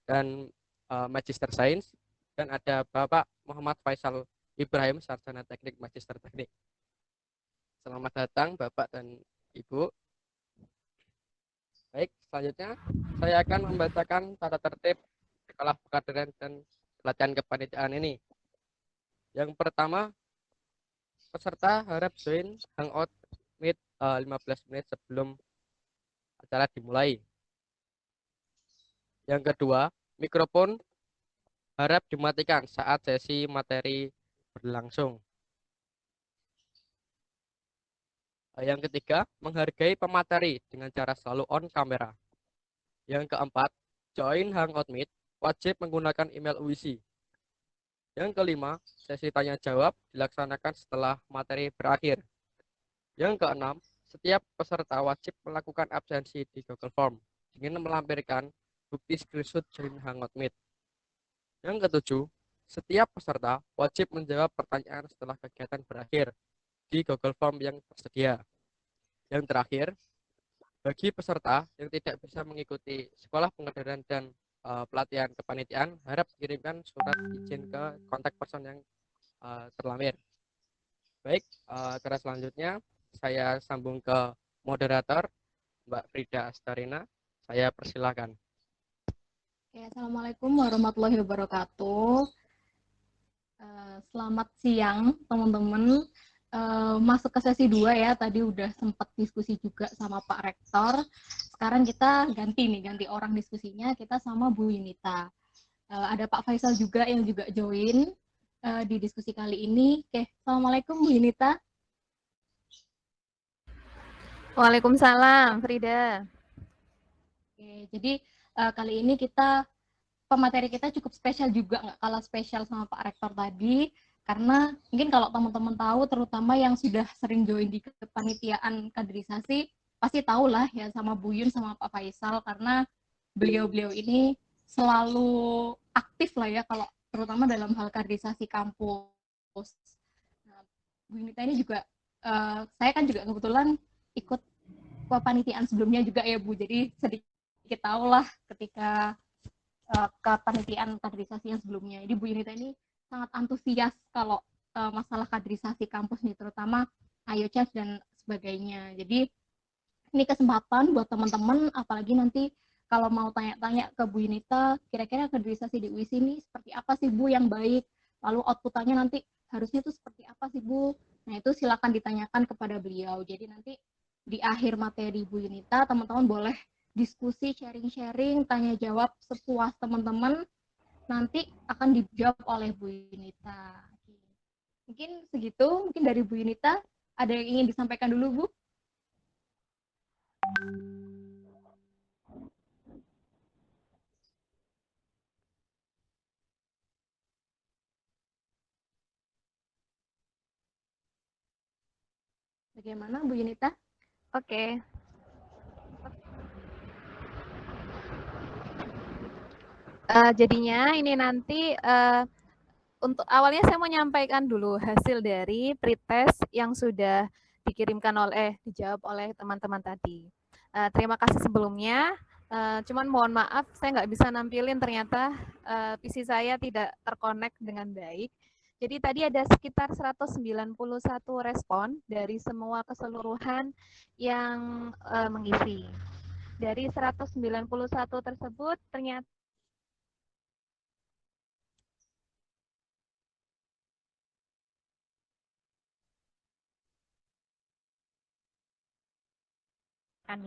dan Magister Sains, dan ada Bapak Muhammad Faisal Ibrahim, Sarjana Teknik Magister Teknik. Selamat datang Bapak dan Ibu. Baik, selanjutnya saya akan membacakan tata tertib sekolah pekaderan dan pelatihan kepanitiaan ini. Yang pertama, peserta harap join Hangout Meet 15 menit sebelum acara dimulai. Yang kedua, mikrofon harap dimatikan saat sesi materi berlangsung. Yang ketiga, menghargai pemateri dengan cara selalu on kamera. Yang keempat, join Hangout Meet wajib menggunakan email UISI. Yang kelima, sesi tanya jawab dilaksanakan setelah materi berakhir. Yang keenam, setiap peserta wajib melakukan absensi di Google Form dengan melampirkan bukti screenshot join Hangout Meet. Yang ketujuh, setiap peserta wajib menjawab pertanyaan setelah kegiatan berakhir di Google Form yang tersedia. Yang terakhir, bagi peserta yang tidak bisa mengikuti sekolah pengkaderan dan pelatihan kepanitiaan, harap dikirimkan surat izin ke kontak person yang terlampir. Baik, acara selanjutnya saya sambung ke moderator Mbak Frida Astarina. Saya persilahkan. Assalamualaikum warahmatullahi wabarakatuh. Selamat siang teman-teman. Masuk ke sesi 2 ya, tadi udah sempat diskusi juga sama Pak Rektor. Sekarang kita ganti orang diskusinya, kita sama Bu Yunita. Ada Pak Faisal juga yang juga join di diskusi kali ini. Oke, Assalamualaikum Bu Yunita. Waalaikumsalam, Frida. Oke, jadi kali ini pemateri kita cukup spesial juga, nggak kalah spesial sama Pak Rektor tadi, karena mungkin kalau teman-teman tahu, terutama yang sudah sering join di kepanitiaan kaderisasi, pasti tahu lah ya sama Bu Yun sama Pak Faisal, karena beliau-beliau ini selalu aktif lah ya, kalau terutama dalam hal kaderisasi kampus. Nah, Bu Yunita ini juga, saya kan juga kebetulan ikut kepanitiaan sebelumnya juga ya Bu, jadi sedikit tahu lah ketika kepanitiaan kaderisasi yang sebelumnya. Jadi Bu Yunita ini sangat antusias kalau masalah kaderisasi kampus nih, terutama IOCAS dan sebagainya. Jadi ini kesempatan buat teman-teman, apalagi nanti kalau mau tanya-tanya ke Bu Yunita, kira-kira kaderisasi di UISI ini seperti apa sih Bu yang baik, lalu outputannya nanti harusnya itu seperti apa sih Bu. Nah itu silakan ditanyakan kepada beliau. Jadi nanti di akhir materi Bu Yunita, teman-teman boleh diskusi, sharing-sharing, tanya jawab sepuas teman-teman, nanti akan dijawab oleh Bu Yunita. Mungkin segitu, mungkin dari Bu Yunita, ada yang ingin disampaikan dulu Bu? Bagaimana Bu Yunita? Oke. Jadinya ini nanti untuk awalnya saya mau menyampaikan dulu hasil dari pretest yang sudah dijawab oleh teman-teman tadi. Terima kasih sebelumnya. Cuman mohon maaf saya nggak bisa nampilin, ternyata PC saya tidak terkonek dengan baik. Jadi tadi ada sekitar 191 respon dari semua keseluruhan yang mengisi. Dari 191 tersebut ternyata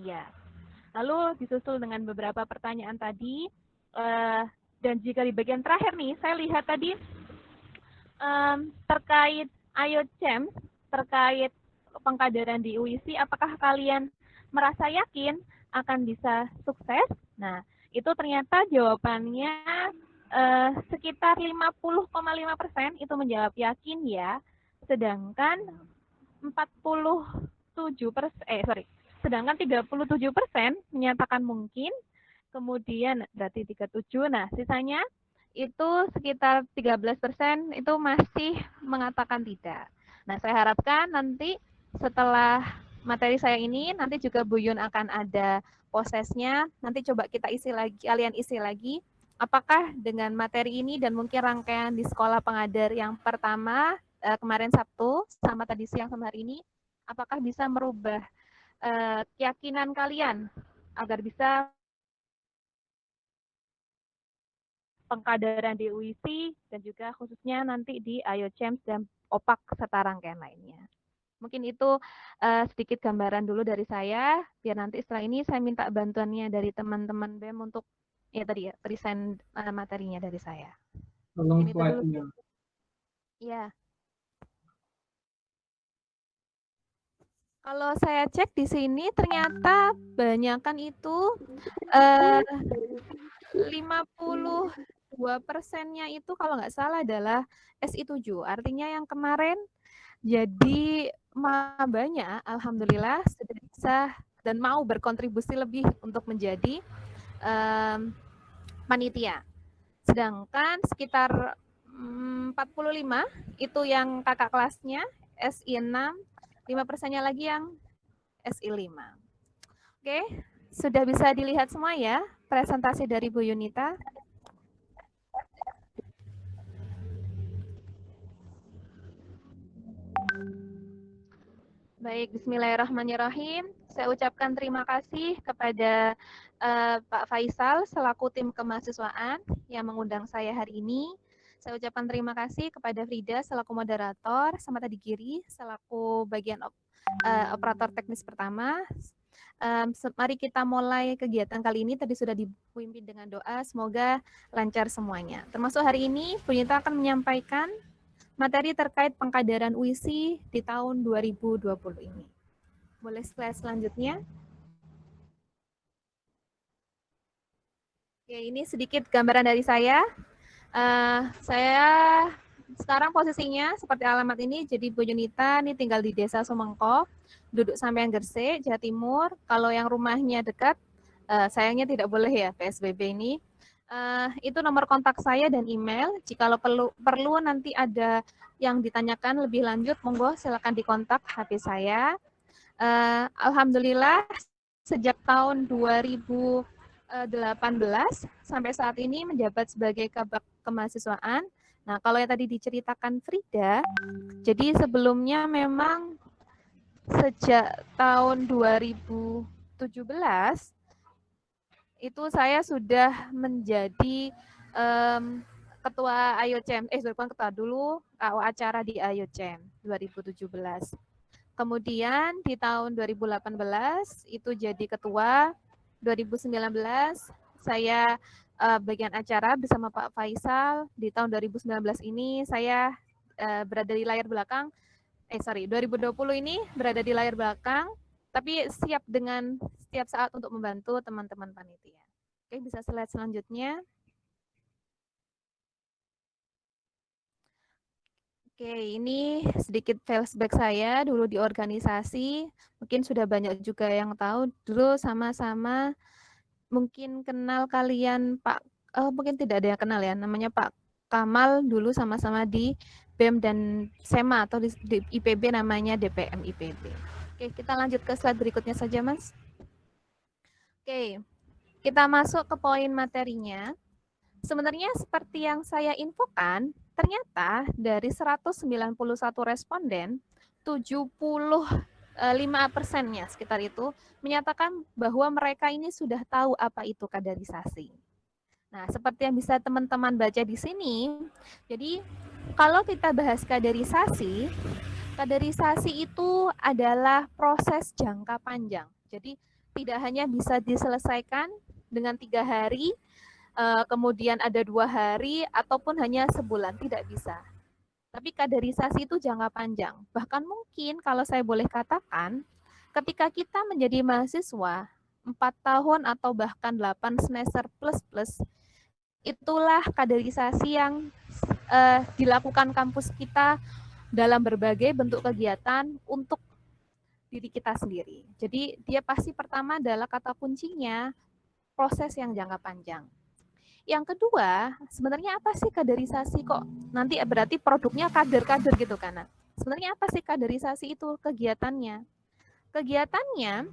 ya. Lalu disusul dengan beberapa pertanyaan tadi, dan jika di bagian terakhir nih, saya lihat tadi terkait IOCAS, terkait pengkaderan di UISI, apakah kalian merasa yakin akan bisa sukses? Nah, itu ternyata jawabannya sekitar 50,5% itu menjawab yakin ya, sedangkan 37% menyatakan mungkin, kemudian berarti 37, nah sisanya itu sekitar 13% itu masih mengatakan tidak. Nah, saya harapkan nanti setelah materi saya ini, nanti juga Bu Yun akan ada prosesnya, nanti coba kita isi lagi, kalian isi lagi apakah dengan materi ini dan mungkin rangkaian di sekolah pengajar yang pertama kemarin Sabtu sama tadi siang sama hari ini, apakah bisa merubah keyakinan kalian agar bisa pengkaderan di UISI dan juga khususnya nanti di IOCEMS dan OPAK serta rangkaian lainnya. Mungkin itu sedikit gambaran dulu dari saya, biar nanti setelah ini saya minta bantuannya dari teman-teman BEM untuk ya tadi ya present materinya dari saya. Tolong Ini dulu. slide-nya. Ya. Kalau saya cek di sini ternyata banyakan itu 52%-nya itu kalau nggak salah adalah SI7. Artinya yang kemarin jadi mabanya alhamdulillah sudah bisa dan mau berkontribusi lebih untuk menjadi panitia. Sedangkan sekitar 45 itu yang kakak kelasnya SI6, 5%-nya lagi yang SI5. Oke, sudah bisa dilihat semua ya presentasi dari Bu Yunita. Baik, bismillahirrahmanirrahim. Saya ucapkan terima kasih kepada Pak Faisal selaku tim kemahasiswaan yang mengundang saya hari ini. Saya ucapkan terima kasih kepada Frida selaku moderator, sama tadi Giri selaku bagian operator teknis pertama. Mari kita mulai kegiatan kali ini. Tadi sudah dipimpin dengan doa, semoga lancar semuanya. Termasuk hari ini, Bu Yunita akan menyampaikan materi terkait pengkaderan UISI di tahun 2020 ini. Boleh slide selanjutnya? Oke, ini sedikit gambaran dari saya. Saya sekarang posisinya seperti alamat ini, jadi Bu Yunita ini tinggal di Desa Sumengko, duduk Sampean Gresik, Jawa Timur. Kalau yang rumahnya dekat, sayangnya tidak boleh ya PSBB ini. Itu nomor kontak saya dan email. Jika perlu nanti ada yang ditanyakan lebih lanjut, monggo silakan dikontak HP saya. Alhamdulillah sejak tahun 2018 sampai saat ini menjabat sebagai kabak kemahasiswaan. Nah, kalau yang tadi diceritakan Frida, jadi sebelumnya memang sejak tahun 2017 itu saya sudah menjadi ketua IOCEM, bukan ketua dulu, acara di IOCEM 2017. Kemudian di tahun 2018 itu jadi ketua, 2019 saya bagian acara bersama Pak Faisal. Di tahun 2019 ini saya berada di layar belakang, 2020 ini berada di layar belakang, tapi siap dengan setiap saat untuk membantu teman-teman panitia. Oke, bisa slide selanjutnya. Oke, ini sedikit flashback saya dulu di organisasi. Mungkin sudah banyak juga yang tahu. Dulu sama-sama mungkin kenal kalian Pak, mungkin tidak ada yang kenal ya, namanya Pak Kamal, dulu sama-sama di BEM dan SEMA atau di IPB namanya DPM IPB. Oke, kita lanjut ke slide berikutnya saja, Mas. Oke, kita masuk ke poin materinya. Sebenarnya seperti yang saya infokan, ternyata dari 191 responden, 75%-nya sekitar itu menyatakan bahwa mereka ini sudah tahu apa itu kaderisasi. Nah, seperti yang bisa teman-teman baca di sini, jadi kalau kita bahas kaderisasi itu adalah proses jangka panjang. Jadi tidak hanya bisa diselesaikan dengan 3 hari, kemudian ada 2 hari, ataupun hanya sebulan, tidak bisa. Tapi kaderisasi itu jangka panjang. Bahkan mungkin kalau saya boleh katakan, ketika kita menjadi mahasiswa, 4 tahun atau bahkan 8 semester plus, itulah kaderisasi yang dilakukan kampus kita dalam berbagai bentuk kegiatan untuk diri kita sendiri. Jadi dia pasti pertama adalah kata kuncinya proses yang jangka panjang. Yang kedua, sebenarnya apa sih kaderisasi kok? Nanti berarti produknya kader-kader gitu kan. Sebenarnya apa sih kaderisasi itu kegiatannya? Kegiatannya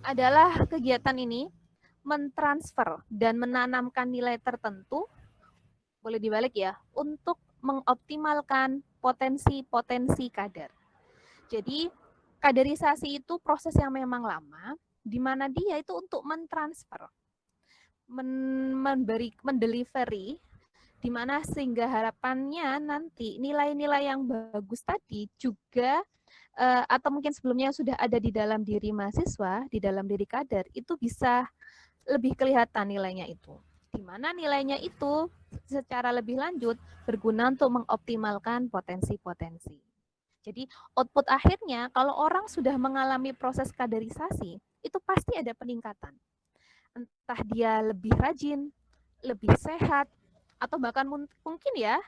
adalah kegiatan ini mentransfer dan menanamkan nilai tertentu, boleh dibalik ya, untuk mengoptimalkan potensi-potensi kader. Jadi kaderisasi itu proses yang memang lama, di mana dia itu untuk mentransfer, mendelivery, di mana sehingga harapannya nanti nilai-nilai yang bagus tadi juga atau mungkin sebelumnya sudah ada di dalam diri mahasiswa, di dalam diri kader, itu bisa lebih kelihatan nilainya itu. Di mana nilainya itu secara lebih lanjut berguna untuk mengoptimalkan potensi-potensi. Jadi output akhirnya kalau orang sudah mengalami proses kaderisasi, itu pasti ada peningkatan. Entah dia lebih rajin, lebih sehat, atau bahkan mungkin ya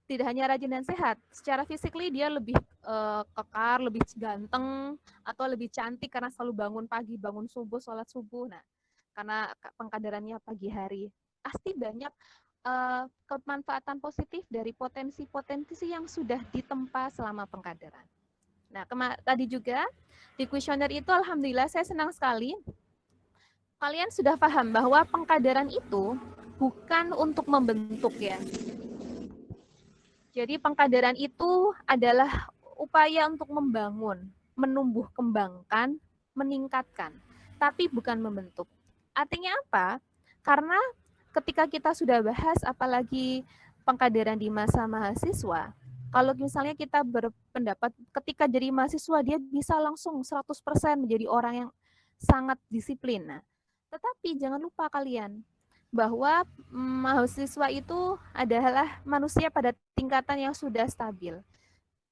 tidak hanya rajin dan sehat, secara physically dia lebih kekar, lebih ganteng, atau lebih cantik karena selalu bangun pagi, bangun subuh, sholat subuh. Nah, karena pengkaderannya pagi hari. Pasti banyak kemanfaatan positif dari potensi-potensi yang sudah ditempa selama pengkaderan. Nah, tadi juga di kuesioner itu alhamdulillah saya senang sekali kalian sudah paham bahwa pengkaderan itu bukan untuk membentuk ya. Jadi pengkaderan itu adalah upaya untuk membangun, menumbuh kembangkan, meningkatkan, tapi bukan membentuk. Artinya apa? Karena ketika kita sudah bahas apalagi pengkaderan di masa mahasiswa, kalau misalnya kita berpendapat ketika jadi mahasiswa dia bisa langsung 100% menjadi orang yang sangat disiplin. Nah, tetapi jangan lupa kalian bahwa mahasiswa itu adalah manusia pada tingkatan yang sudah stabil.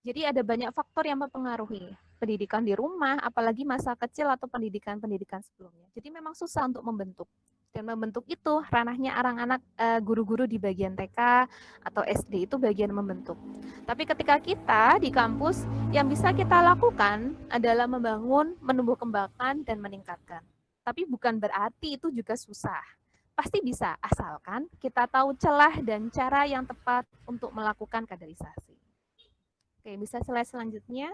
Jadi ada banyak faktor yang mempengaruhi pendidikan di rumah, apalagi masa kecil atau pendidikan-pendidikan sebelumnya. Jadi memang susah untuk membentuk. Dan membentuk itu ranahnya anak-anak guru-guru di bagian TK atau SD itu bagian membentuk. Tapi ketika kita di kampus, yang bisa kita lakukan adalah membangun, menumbuh kembangkan, dan meningkatkan. Tapi bukan berarti itu juga susah. Pasti bisa, asalkan kita tahu celah dan cara yang tepat untuk melakukan kaderisasi. Oke, bisa slide selanjutnya.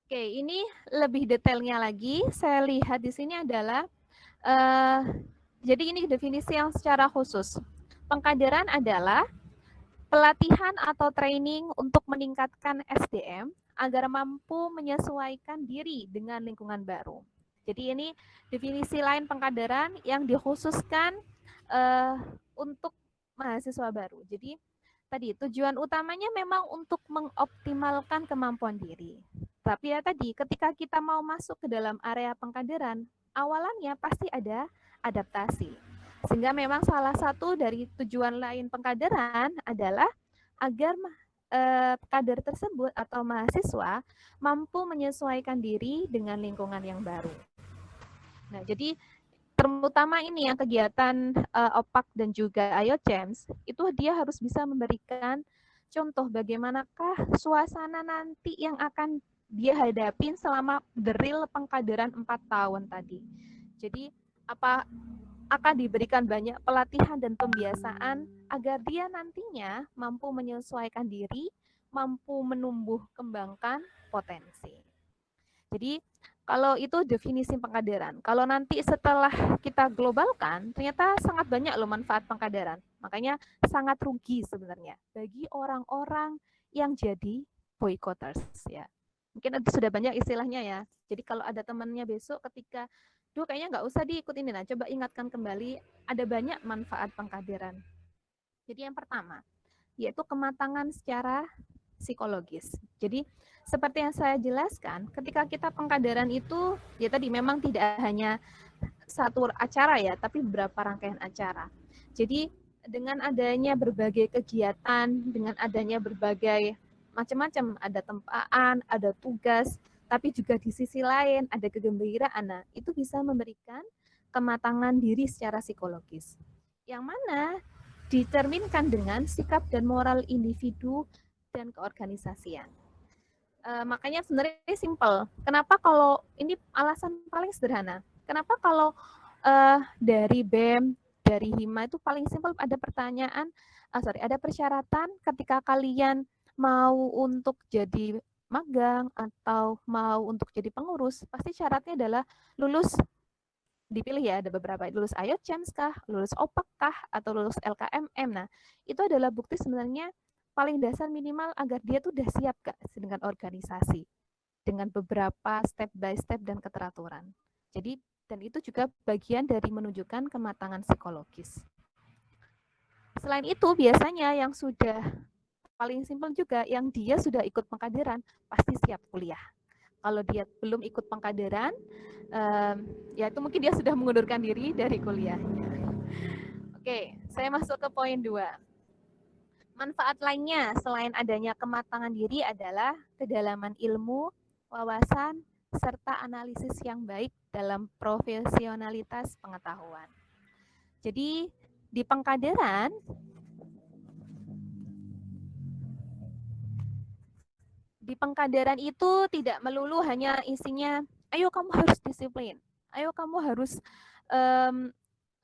Oke, ini lebih detailnya lagi. Saya lihat di sini adalah, jadi ini definisi yang secara khusus. Pengkaderan adalah pelatihan atau training untuk meningkatkan SDM agar mampu menyesuaikan diri dengan lingkungan baru. Jadi ini definisi lain pengkaderan yang dikhususkan untuk mahasiswa baru. Jadi tadi tujuan utamanya memang untuk mengoptimalkan kemampuan diri. Tapi ya tadi ketika kita mau masuk ke dalam area pengkaderan, awalannya pasti ada adaptasi. Sehingga memang salah satu dari tujuan lain pengkaderan adalah agar kader tersebut atau mahasiswa mampu menyesuaikan diri dengan lingkungan yang baru. Nah, jadi terutama ini yang kegiatan OPAK dan juga IOCEMS, itu dia harus bisa memberikan contoh bagaimanakah suasana nanti yang akan dia hadapin selama the real pengkaderan 4 tahun tadi. Jadi akan diberikan banyak pelatihan dan pembiasaan agar dia nantinya mampu menyesuaikan diri, mampu menumbuh kembangkan potensi. Jadi kalau itu definisi pengkaderan. Kalau nanti setelah kita globalkan, ternyata sangat banyak loh manfaat pengkaderan. Makanya sangat rugi sebenarnya bagi orang-orang yang jadi boycotters ya. Mungkin sudah banyak istilahnya ya. Jadi kalau ada temannya besok ketika, duh kayaknya nggak usah diikut ini, nah coba ingatkan kembali, ada banyak manfaat pengkaderan. Jadi yang pertama, yaitu kematangan secara psikologis. Jadi seperti yang saya jelaskan, ketika kita pengkaderan itu, ya tadi memang tidak hanya satu acara ya, tapi beberapa rangkaian acara. Jadi dengan adanya berbagai kegiatan, dengan adanya berbagai macam-macam, ada tempaan, ada tugas, tapi juga di sisi lain ada kegembiraan. Nah, itu bisa memberikan kematangan diri secara psikologis. Yang mana dicerminkan dengan sikap dan moral individu dan keorganisasian. Makanya sebenarnya simpel. Kenapa kalau ini alasan paling sederhana? Kenapa kalau dari BEM, dari HIMA itu paling simpel ada pertanyaan, ada persyaratan ketika kalian mau untuk jadi magang atau mau untuk jadi pengurus, pasti syaratnya adalah lulus dipilih ya, ada beberapa, lulus IELTS kah, lulus OPAK kah, atau lulus LKMM. Nah, itu adalah bukti sebenarnya paling dasar minimal agar dia tuh udah siap Kak dengan organisasi, dengan beberapa step by step dan keteraturan. Jadi, dan itu juga bagian dari menunjukkan kematangan psikologis. Selain itu, biasanya yang sudah paling simpel juga, yang dia sudah ikut pengkaderan, pasti siap kuliah. Kalau dia belum ikut pengkaderan, ya itu mungkin dia sudah mengundurkan diri dari kuliahnya. Oke, saya masuk ke poin 2. Manfaat lainnya selain adanya kematangan diri adalah kedalaman ilmu, wawasan, serta analisis yang baik dalam profesionalitas pengetahuan. Jadi di pengkaderan, itu tidak melulu hanya isinya, ayo kamu harus disiplin, ayo kamu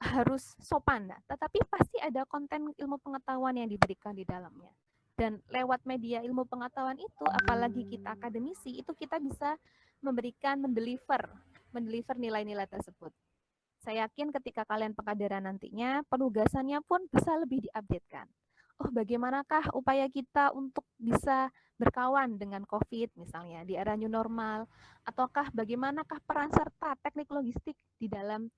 harus sopan, tetapi pasti ada konten ilmu pengetahuan yang diberikan di dalamnya. Dan lewat media ilmu pengetahuan itu, apalagi kita akademisi, itu kita bisa mendeliver nilai-nilai tersebut. Saya yakin ketika kalian pengkaderan nantinya, penugasannya pun bisa lebih diupdatekan. Oh, bagaimanakah upaya kita untuk bisa berkawan dengan COVID misalnya di era new normal, ataukah bagaimanakah peran serta teknik logistik di dalam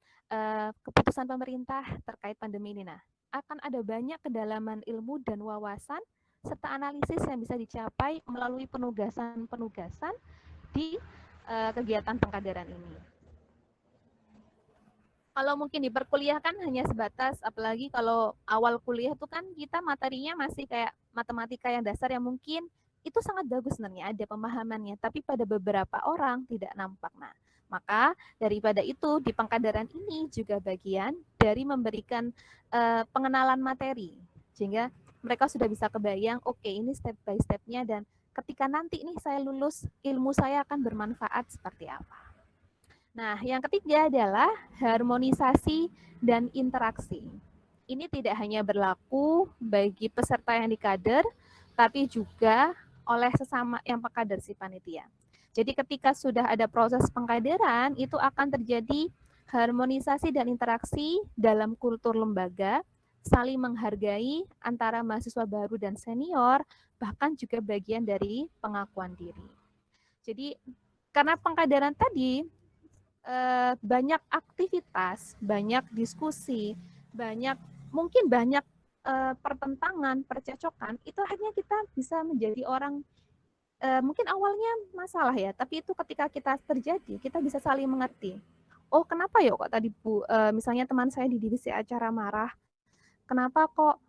keputusan pemerintah terkait pandemi ini. Nah, akan ada banyak kedalaman ilmu dan wawasan serta analisis yang bisa dicapai melalui penugasan di kegiatan pengkaderan ini. Kalau mungkin di perkuliahan kan hanya sebatas, apalagi kalau awal kuliah itu kan kita materinya masih kayak matematika yang dasar yang mungkin itu sangat bagus sebenarnya, ada pemahamannya, tapi pada beberapa orang tidak nampak. Nah, maka daripada itu di pengkaderan ini juga bagian dari memberikan pengenalan materi, sehingga mereka sudah bisa kebayang, oke, ini step by step-nya, dan ketika nanti nih saya lulus, ilmu saya akan bermanfaat seperti apa. Nah, yang ketiga adalah harmonisasi dan interaksi. Ini tidak hanya berlaku bagi peserta yang dikader, tapi juga oleh sesama yang pengkader si panitia. Jadi ketika sudah ada proses pengkaderan, itu akan terjadi harmonisasi dan interaksi dalam kultur lembaga, saling menghargai antara mahasiswa baru dan senior, bahkan juga bagian dari pengakuan diri. Jadi karena pengkaderan tadi, banyak aktivitas, banyak diskusi, mungkin banyak pertentangan, percecokan, itu akhirnya kita bisa menjadi orang, mungkin awalnya masalah ya, tapi itu ketika kita terjadi, kita bisa saling mengerti. Oh, kenapa ya kok tadi Bu, misalnya teman saya di divisi acara marah, kenapa kok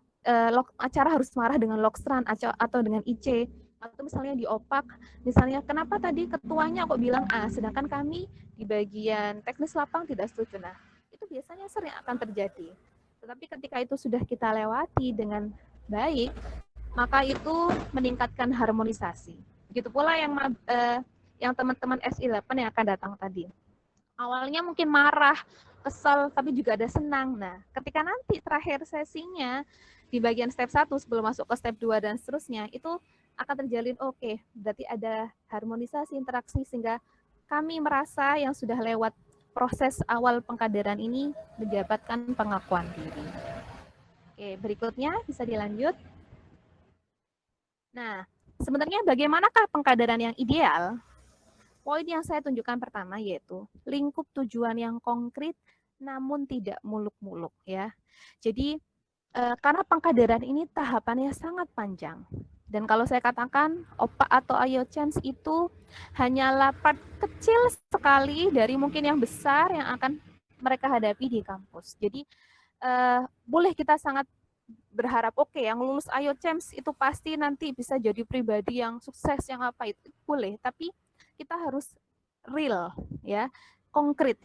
acara harus marah dengan Lokstran atau dengan IC, atau misalnya di OPAK, misalnya kenapa tadi ketuanya kok bilang A, sedangkan kami di bagian teknis lapang tidak setuju. Nah, itu biasanya sering akan terjadi. Tetapi ketika itu sudah kita lewati dengan baik, maka itu meningkatkan harmonisasi. Begitu pula yang teman-teman SI8 yang akan datang tadi. Awalnya mungkin marah, kesel, tapi juga ada senang. Nah, ketika nanti terakhir sesinya, di bagian step 1 sebelum masuk ke step 2 dan seterusnya, itu akan terjalin, oke, berarti ada harmonisasi, interaksi, sehingga kami merasa yang sudah lewat proses awal pengkaderan ini mendapatkan pengakuan diri. Oke, berikutnya bisa dilanjut. Nah, sebenarnya bagaimanakah pengkaderan yang ideal? Poin yang saya tunjukkan pertama yaitu lingkup tujuan yang konkret namun tidak muluk-muluk ya. Jadi karena pengkaderan ini tahapannya sangat panjang. Dan kalau saya katakan OPA atau IELTS itu hanyalah part kecil sekali dari mungkin yang besar yang akan mereka hadapi di kampus. Jadi boleh kita sangat berharap oke, yang lulus IELTS itu pasti nanti bisa jadi pribadi yang sukses, yang apa itu boleh, tapi kita harus real ya, konkret.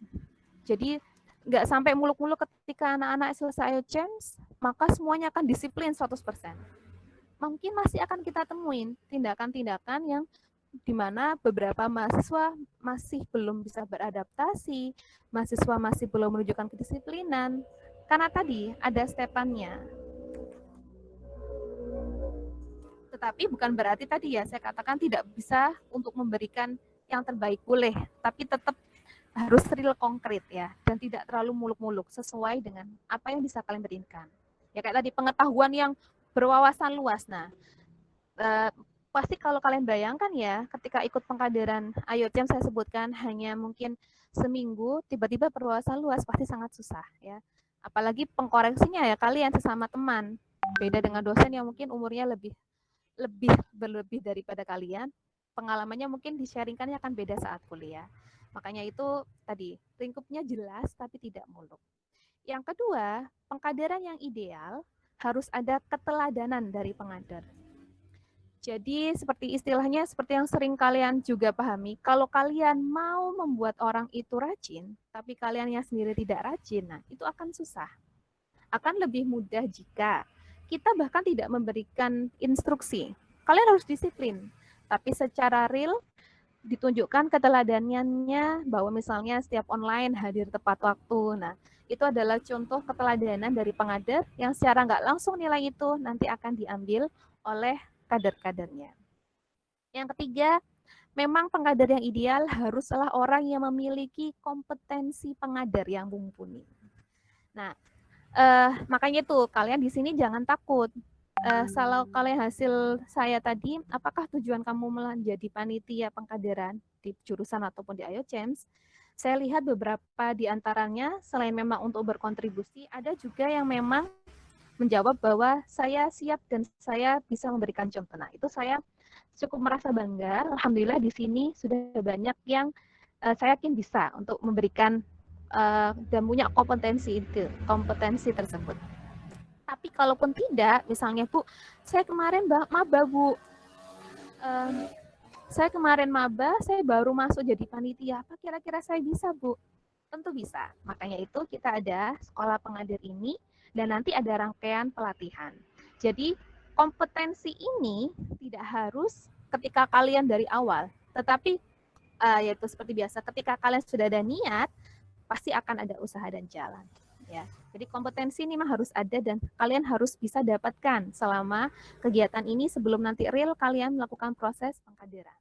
Jadi nggak sampai muluk-muluk ketika anak-anak selesai IELTS maka semuanya akan disiplin 100%. Mungkin masih akan kita temuin tindakan-tindakan yang dimana beberapa mahasiswa masih belum bisa beradaptasi, mahasiswa masih belum menunjukkan kedisiplinan, karena tadi ada stepannya. Tetapi bukan berarti tadi ya, saya katakan tidak bisa untuk memberikan yang terbaik, boleh, tapi tetap harus real konkret ya, dan tidak terlalu muluk-muluk, sesuai dengan apa yang bisa kalian berikan. Ya kayak tadi pengetahuan yang berwawasan luas. Nah, pasti kalau kalian bayangkan ya, ketika ikut pengkaderan IoT yang saya sebutkan hanya mungkin seminggu, tiba-tiba berwawasan luas pasti sangat susah ya. Apalagi pengkoreksinya ya kalian sesama teman. Beda dengan dosen yang mungkin umurnya berlebih daripada kalian, pengalamannya mungkin di-sharingkannya akan beda saat kuliah. Makanya itu tadi, lingkupnya jelas tapi tidak muluk. Yang kedua, pengkaderan yang ideal harus ada keteladanan dari pengajar. Jadi seperti istilahnya, seperti yang sering kalian juga pahami, kalau kalian mau membuat orang itu rajin, tapi kalian yang sendiri tidak rajin, nah itu akan susah. Akan lebih mudah jika kita bahkan tidak memberikan instruksi. Kalian harus disiplin, tapi secara real ditunjukkan keteladanannya bahwa misalnya setiap online hadir tepat waktu. Nah, itu adalah contoh keteladanan dari pengajar yang secara nggak langsung nilai itu nanti akan diambil oleh kader-kadernya. Yang ketiga, memang pengajar yang ideal haruslah orang yang memiliki kompetensi pengajar yang mumpuni. Nah, makanya itu kalian di sini jangan takut. Kalau kalian hasil saya tadi, apakah tujuan kamu menjadi panitia pengkaderan di jurusan ataupun di IOCEMS? Saya lihat beberapa di antaranya selain memang untuk berkontribusi, ada juga yang memang menjawab bahwa saya siap dan saya bisa memberikan contoh. Nah, itu saya cukup merasa bangga. Alhamdulillah di sini sudah banyak yang saya yakin bisa untuk memberikan dan punya kompetensi tersebut. Tapi kalaupun tidak, misalnya Bu, saya kemarin maba Bu, saya baru masuk jadi panitia, apa kira-kira saya bisa Bu? Tentu bisa. Makanya itu kita ada sekolah pengajar ini dan nanti ada rangkaian pelatihan. Jadi kompetensi ini tidak harus ketika kalian dari awal, tetapi yaitu seperti biasa, ketika kalian sudah ada niat, pasti akan ada usaha dan jalan. Ya, jadi kompetensi ini mah harus ada dan kalian harus bisa dapatkan selama kegiatan ini sebelum nanti real kalian melakukan proses pengkaderan.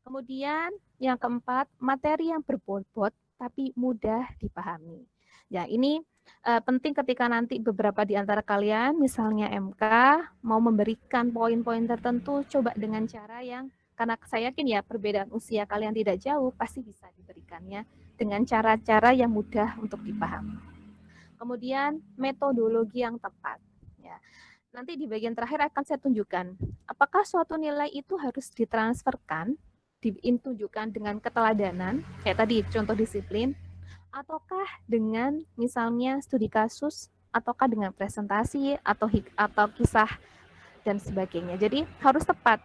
Kemudian yang keempat, materi yang berbobot tapi mudah dipahami. Ya, ini penting ketika nanti beberapa di antara kalian, misalnya MK, mau memberikan poin-poin tertentu, coba dengan cara yang, karena saya yakin ya perbedaan usia kalian tidak jauh, pasti bisa diberikannya dengan cara-cara yang mudah untuk dipahami. Kemudian metodologi yang tepat. Ya. Nanti di bagian terakhir akan saya tunjukkan, apakah suatu nilai itu harus ditransferkan, ditunjukkan dengan keteladanan, kayak tadi contoh disiplin, ataukah dengan misalnya studi kasus, ataukah dengan presentasi, atau kisah, dan sebagainya. Jadi harus tepat.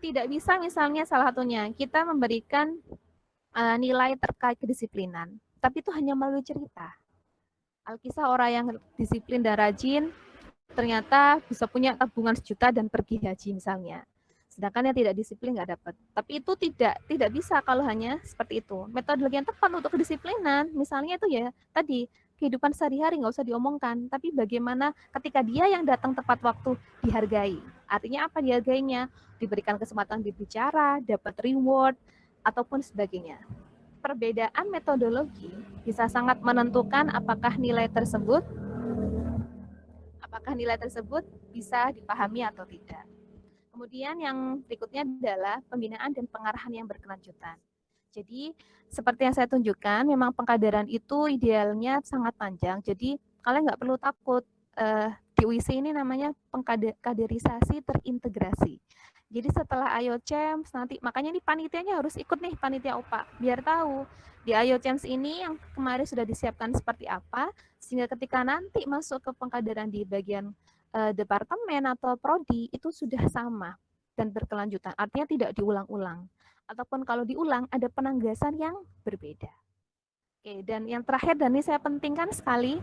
Tidak bisa misalnya salah satunya, kita memberikan nilai terkait kedisiplinan, tapi itu hanya melalui cerita. Alkisah orang yang disiplin dan rajin ternyata bisa punya tabungan 1 juta dan pergi haji misalnya. Sedangkan yang tidak disiplin nggak dapat. Tapi itu tidak bisa kalau hanya seperti itu. Metodologi yang tepat untuk kedisiplinan, misalnya itu ya tadi kehidupan sehari-hari nggak usah diomongkan, tapi bagaimana ketika dia yang datang tepat waktu dihargai. Artinya apa dihargainya? Diberikan kesempatan berbicara, dapat reward, ataupun sebagainya. Perbedaan metodologi bisa sangat menentukan apakah nilai tersebut bisa dipahami atau tidak. Kemudian yang berikutnya adalah pembinaan dan pengarahan yang berkelanjutan. Jadi seperti yang saya tunjukkan, memang pengkaderan itu idealnya sangat panjang. Jadi kalian nggak perlu takut. Di UIC ini namanya pengkaderisasi terintegrasi. Jadi setelah IOCEMS nanti, makanya nih panitianya harus ikut nih, panitia OPA, biar tahu di IOCEMS ini yang kemarin sudah disiapkan seperti apa, sehingga ketika nanti masuk ke pengkaderan di bagian departemen atau prodi itu sudah sama dan berkelanjutan, artinya tidak diulang-ulang. Ataupun kalau diulang ada penanggasan yang berbeda. Oke, dan yang terakhir dan ini saya pentingkan sekali,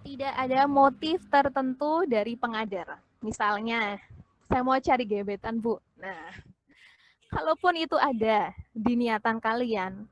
tidak ada motif tertentu dari pengajar. Misalnya, saya mau cari gebetan, Bu. Nah, kalaupun itu ada di niatan kalian,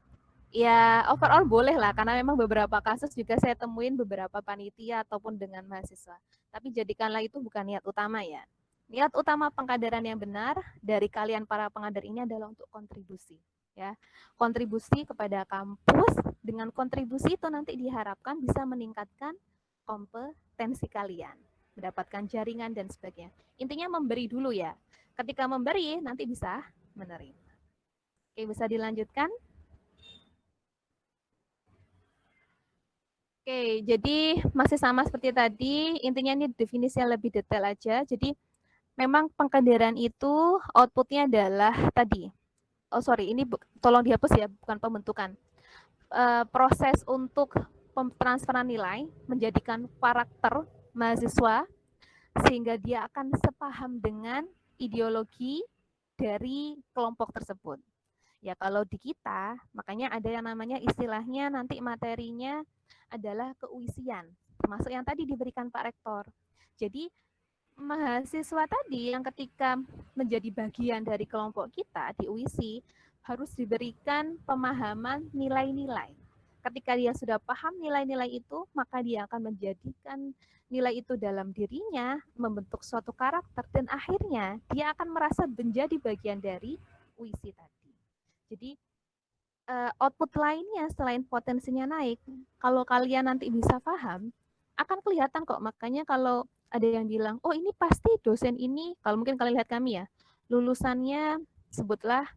ya overall boleh lah, karena memang beberapa kasus juga saya temuin beberapa panitia ataupun dengan mahasiswa. Tapi jadikanlah itu bukan niat utama ya. Niat utama pengkaderan yang benar dari kalian para pengajar ini adalah untuk kontribusi. ya. Kontribusi kepada kampus, dengan kontribusi itu nanti diharapkan bisa meningkatkan kompetensi kalian, mendapatkan jaringan dan sebagainya. Intinya memberi dulu ya. Ketika memberi nanti bisa menerima. Oke, bisa dilanjutkan? Oke, jadi masih sama seperti tadi, intinya ini definisinya lebih detail aja. Jadi memang pengkaderan itu outputnya adalah tadi. Oh sorry, ini tolong dihapus ya, bukan pembentukan. Proses untuk transferan nilai menjadikan karakter mahasiswa sehingga dia akan sepaham dengan ideologi dari kelompok tersebut. Ya kalau di kita, makanya ada yang namanya istilahnya nanti materinya adalah keuisian, termasuk yang tadi diberikan Pak Rektor. Jadi mahasiswa tadi yang ketika menjadi bagian dari kelompok kita di UISI harus diberikan pemahaman nilai-nilai. Ketika dia sudah paham nilai-nilai itu, maka dia akan menjadikan nilai itu dalam dirinya, membentuk suatu karakter, dan akhirnya dia akan merasa menjadi bagian dari UISI tadi. Jadi output lainnya selain potensinya naik, kalau kalian nanti bisa paham, akan kelihatan kok. Makanya kalau ada yang bilang, oh ini pasti dosen ini, kalau mungkin kalian lihat kami ya, lulusannya sebutlah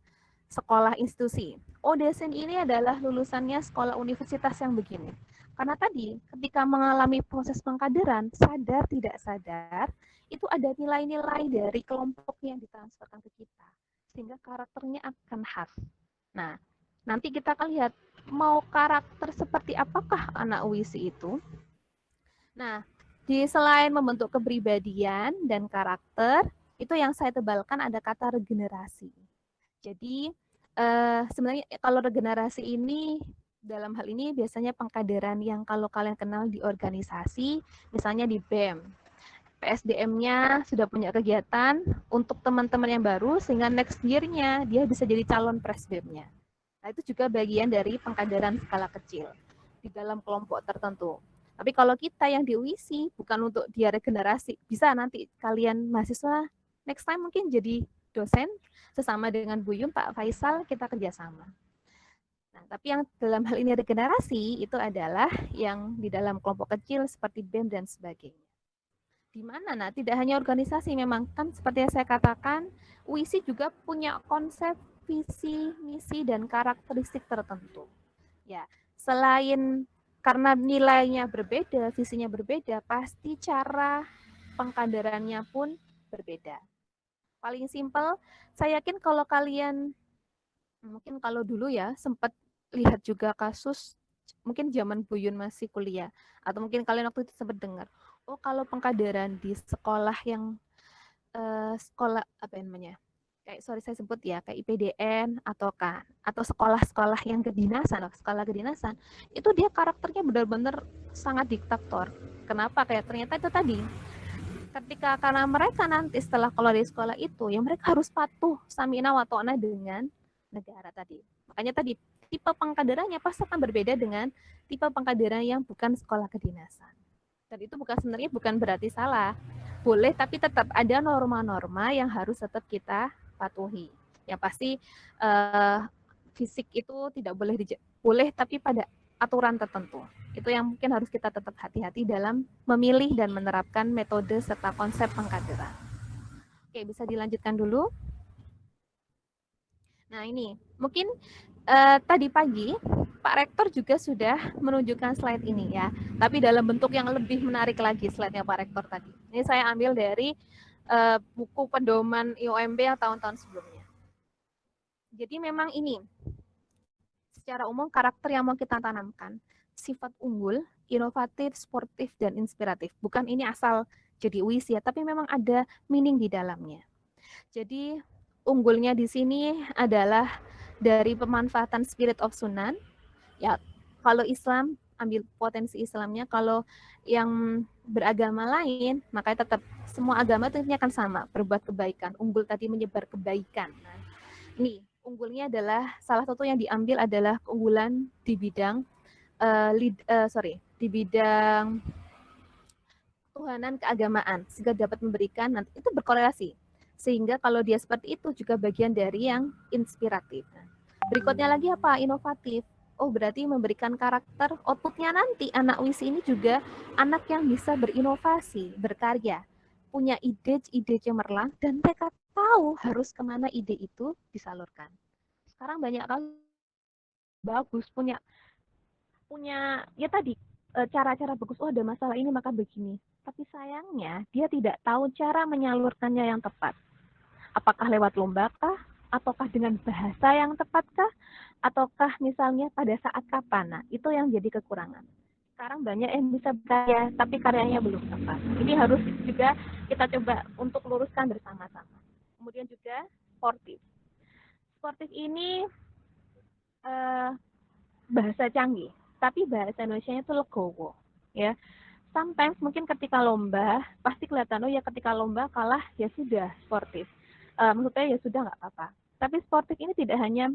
sekolah institusi. Oh dosen ini adalah lulusannya sekolah universitas yang begini. Karena tadi ketika mengalami proses pengkaderan, sadar tidak sadar, itu ada nilai-nilai dari kelompok yang ditransferkan ke kita. Sehingga karakternya akan khas. Nah, nanti kita akan lihat mau karakter seperti apakah anak UISI itu. Nah, di selain membentuk kepribadian dan karakter, itu yang saya tebalkan ada kata regenerasi. Jadi sebenarnya kalau regenerasi ini dalam hal ini biasanya pengkaderan yang kalau kalian kenal di organisasi, misalnya di BEM. PSDM-nya sudah punya kegiatan untuk teman-teman yang baru sehingga next year-nya dia bisa jadi calon presbem-nya. Nah, itu juga bagian dari pengkaderan skala kecil di dalam kelompok tertentu. Tapi kalau kita yang di UISI bukan untuk dia regenerasi, bisa nanti kalian mahasiswa next time mungkin jadi dosen sesama dengan Bu Yum, Pak Faisal, kita kerjasama. Nah, tapi yang dalam hal ini regenerasi itu adalah yang di dalam kelompok kecil seperti BEM dan sebagainya. Di mana? Nah, tidak hanya organisasi, memang kan seperti yang saya katakan, UISI juga punya konsep visi, misi, dan karakteristik tertentu. Ya, selain karena nilainya berbeda, visinya berbeda, pasti cara pengkaderannya pun berbeda. Paling simpel, saya yakin kalau kalian, mungkin kalau dulu ya, sempat lihat juga kasus, mungkin zaman Bu Yun masih kuliah, atau mungkin kalian waktu itu sempat dengar, oh kalau pengkaderan di sekolah yang, sekolah, apa namanya, kayak sorry saya sebut ya, kayak IPDN atau sekolah-sekolah yang kedinasan, sekolah kedinasan, itu dia karakternya benar-benar sangat diktator. Kenapa? Kayak ternyata itu tadi, ketika karena mereka nanti setelah keluar dari sekolah itu, ya mereka harus patuh samina wa ta'na dengan negara tadi. Makanya tadi tipe pengkaderannya pasti akan berbeda dengan tipe pengkaderan yang bukan sekolah kedinasan. Dan itu sebenarnya bukan berarti salah. Boleh, tapi tetap ada norma-norma yang harus tetap kita patuhi. Yang pasti fisik itu tidak boleh boleh, tapi pada aturan tertentu. Itu yang mungkin harus kita tetap hati-hati dalam memilih dan menerapkan metode serta konsep pengkaderan. Oke, bisa dilanjutkan dulu. Nah ini, mungkin tadi pagi Pak Rektor juga sudah menunjukkan slide ini ya, tapi dalam bentuk yang lebih menarik lagi slide-nya Pak Rektor tadi. Ini saya ambil dari buku pedoman IOMB yang tahun-tahun sebelumnya. Jadi memang ini, secara umum karakter yang mau kita tanamkan, sifat unggul, inovatif, sportif, dan inspiratif. Bukan ini asal jadi UISI ya, tapi memang ada meaning di dalamnya. Jadi unggulnya di sini adalah dari pemanfaatan spirit of Sunan. Ya, kalau Islam ambil potensi Islamnya, kalau yang beragama lain, maka tetap semua agama itu akan sama, berbuat kebaikan. Unggul tadi menyebar kebaikan. Nah, ini unggulnya adalah salah satu yang diambil adalah keunggulan di bidang di bidang ketuhanan keagamaan, sehingga dapat memberikan, nanti itu berkorelasi. Sehingga kalau dia seperti itu juga bagian dari yang inspiratif. Berikutnya lagi apa? Inovatif. Oh, berarti memberikan karakter outputnya nanti anak WISI ini juga anak yang bisa berinovasi, berkarya, punya ide-ide cemerlang dan mereka tahu harus kemana ide itu disalurkan. Sekarang banyak kali bagus punya punya ya tadi cara-cara bagus. Oh, ada masalah ini maka begini. Tapi sayangnya dia tidak tahu cara menyalurkannya yang tepat. Apakah lewat lomba kah? Ataukah dengan bahasa yang tepatkah? Ataukah misalnya pada saat kapan? Nah, itu yang jadi kekurangan. Sekarang banyak yang bisa berkarya, tapi karyanya belum tepat. Ini harus juga kita coba untuk luruskan bersama-sama. Kemudian juga sportif. Sportif ini bahasa canggih, tapi bahasa Indonesia itu legowo. Ya, sometimes mungkin ketika lomba pasti kelihatan oh ya ketika lomba kalah ya sudah sportif. Maksudnya ya sudah nggak apa-apa. Tapi sportif ini tidak hanya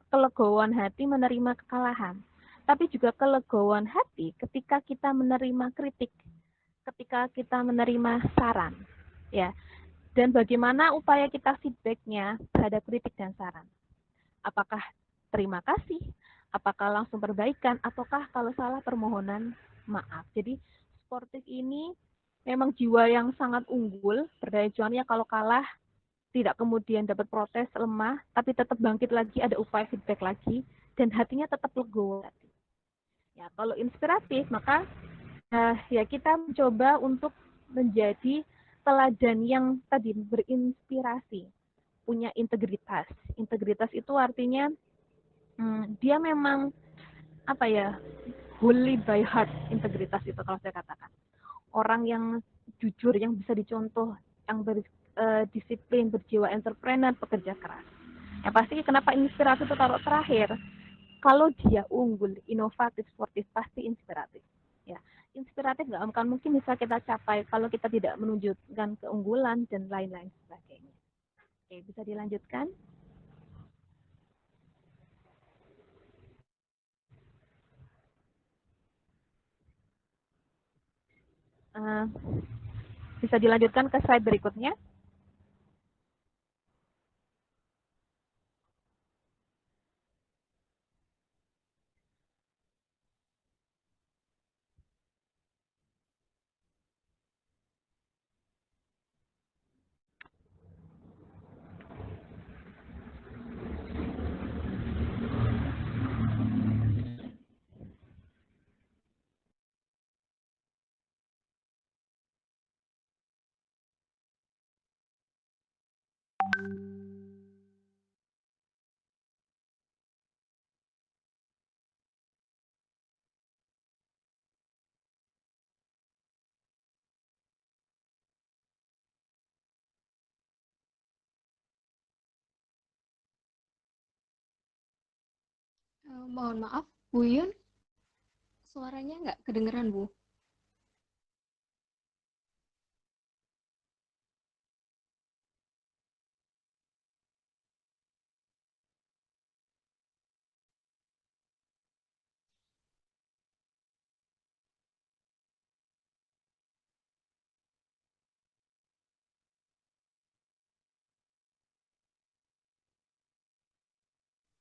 kelegowan hati menerima kekalahan, tapi juga kelegowan hati ketika kita menerima kritik, ketika kita menerima saran, ya. Dan bagaimana upaya kita feedbacknya terhadap kritik dan saran. Apakah terima kasih, apakah langsung perbaikan, ataukah kalau salah permohonan maaf. Jadi sportif ini memang jiwa yang sangat unggul, berdaya juangnya kalau kalah tidak kemudian dapat protes lemah, tapi tetap bangkit lagi, ada upaya feedback lagi, dan hatinya tetap legowo. Ya, kalau inspiratif maka ya kita mencoba untuk menjadi teladan yang tadi berinspirasi, punya integritas. Integritas itu artinya dia memang apa ya, holy by heart. Integritas itu kalau saya katakan orang yang jujur, yang bisa dicontoh, yang berdisiplin, berjiwa entrepreneur, pekerja keras. Yang pasti kenapa inspiratif itu taruh terakhir, kalau dia unggul, inovatif, sportif, pasti inspiratif. Ya, inspiratif nggak akan mungkin bisa kita capai kalau kita tidak menunjukkan keunggulan dan lain-lain sebagainya. Oke, bisa dilanjutkan. Bisa dilanjutkan ke slide berikutnya. Mohon maaf, Bu Yun, suaranya nggak kedengeran, Bu.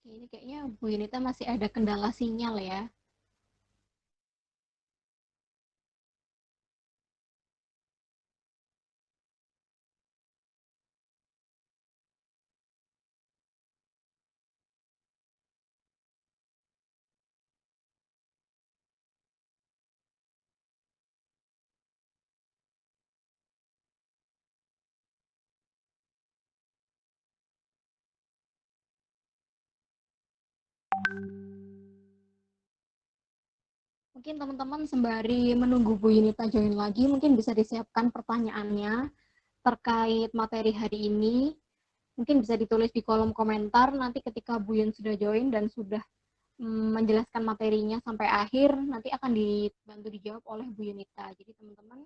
Ini kayaknya Bu Yunita masih ada kendala sinyal ya. Mungkin teman-teman sembari menunggu Bu Yunita join lagi, mungkin bisa disiapkan pertanyaannya terkait materi hari ini. Mungkin bisa ditulis di kolom komentar nanti ketika Bu Yun sudah join dan sudah menjelaskan materinya sampai akhir, nanti akan dibantu dijawab oleh Bu Yunita. Jadi teman-teman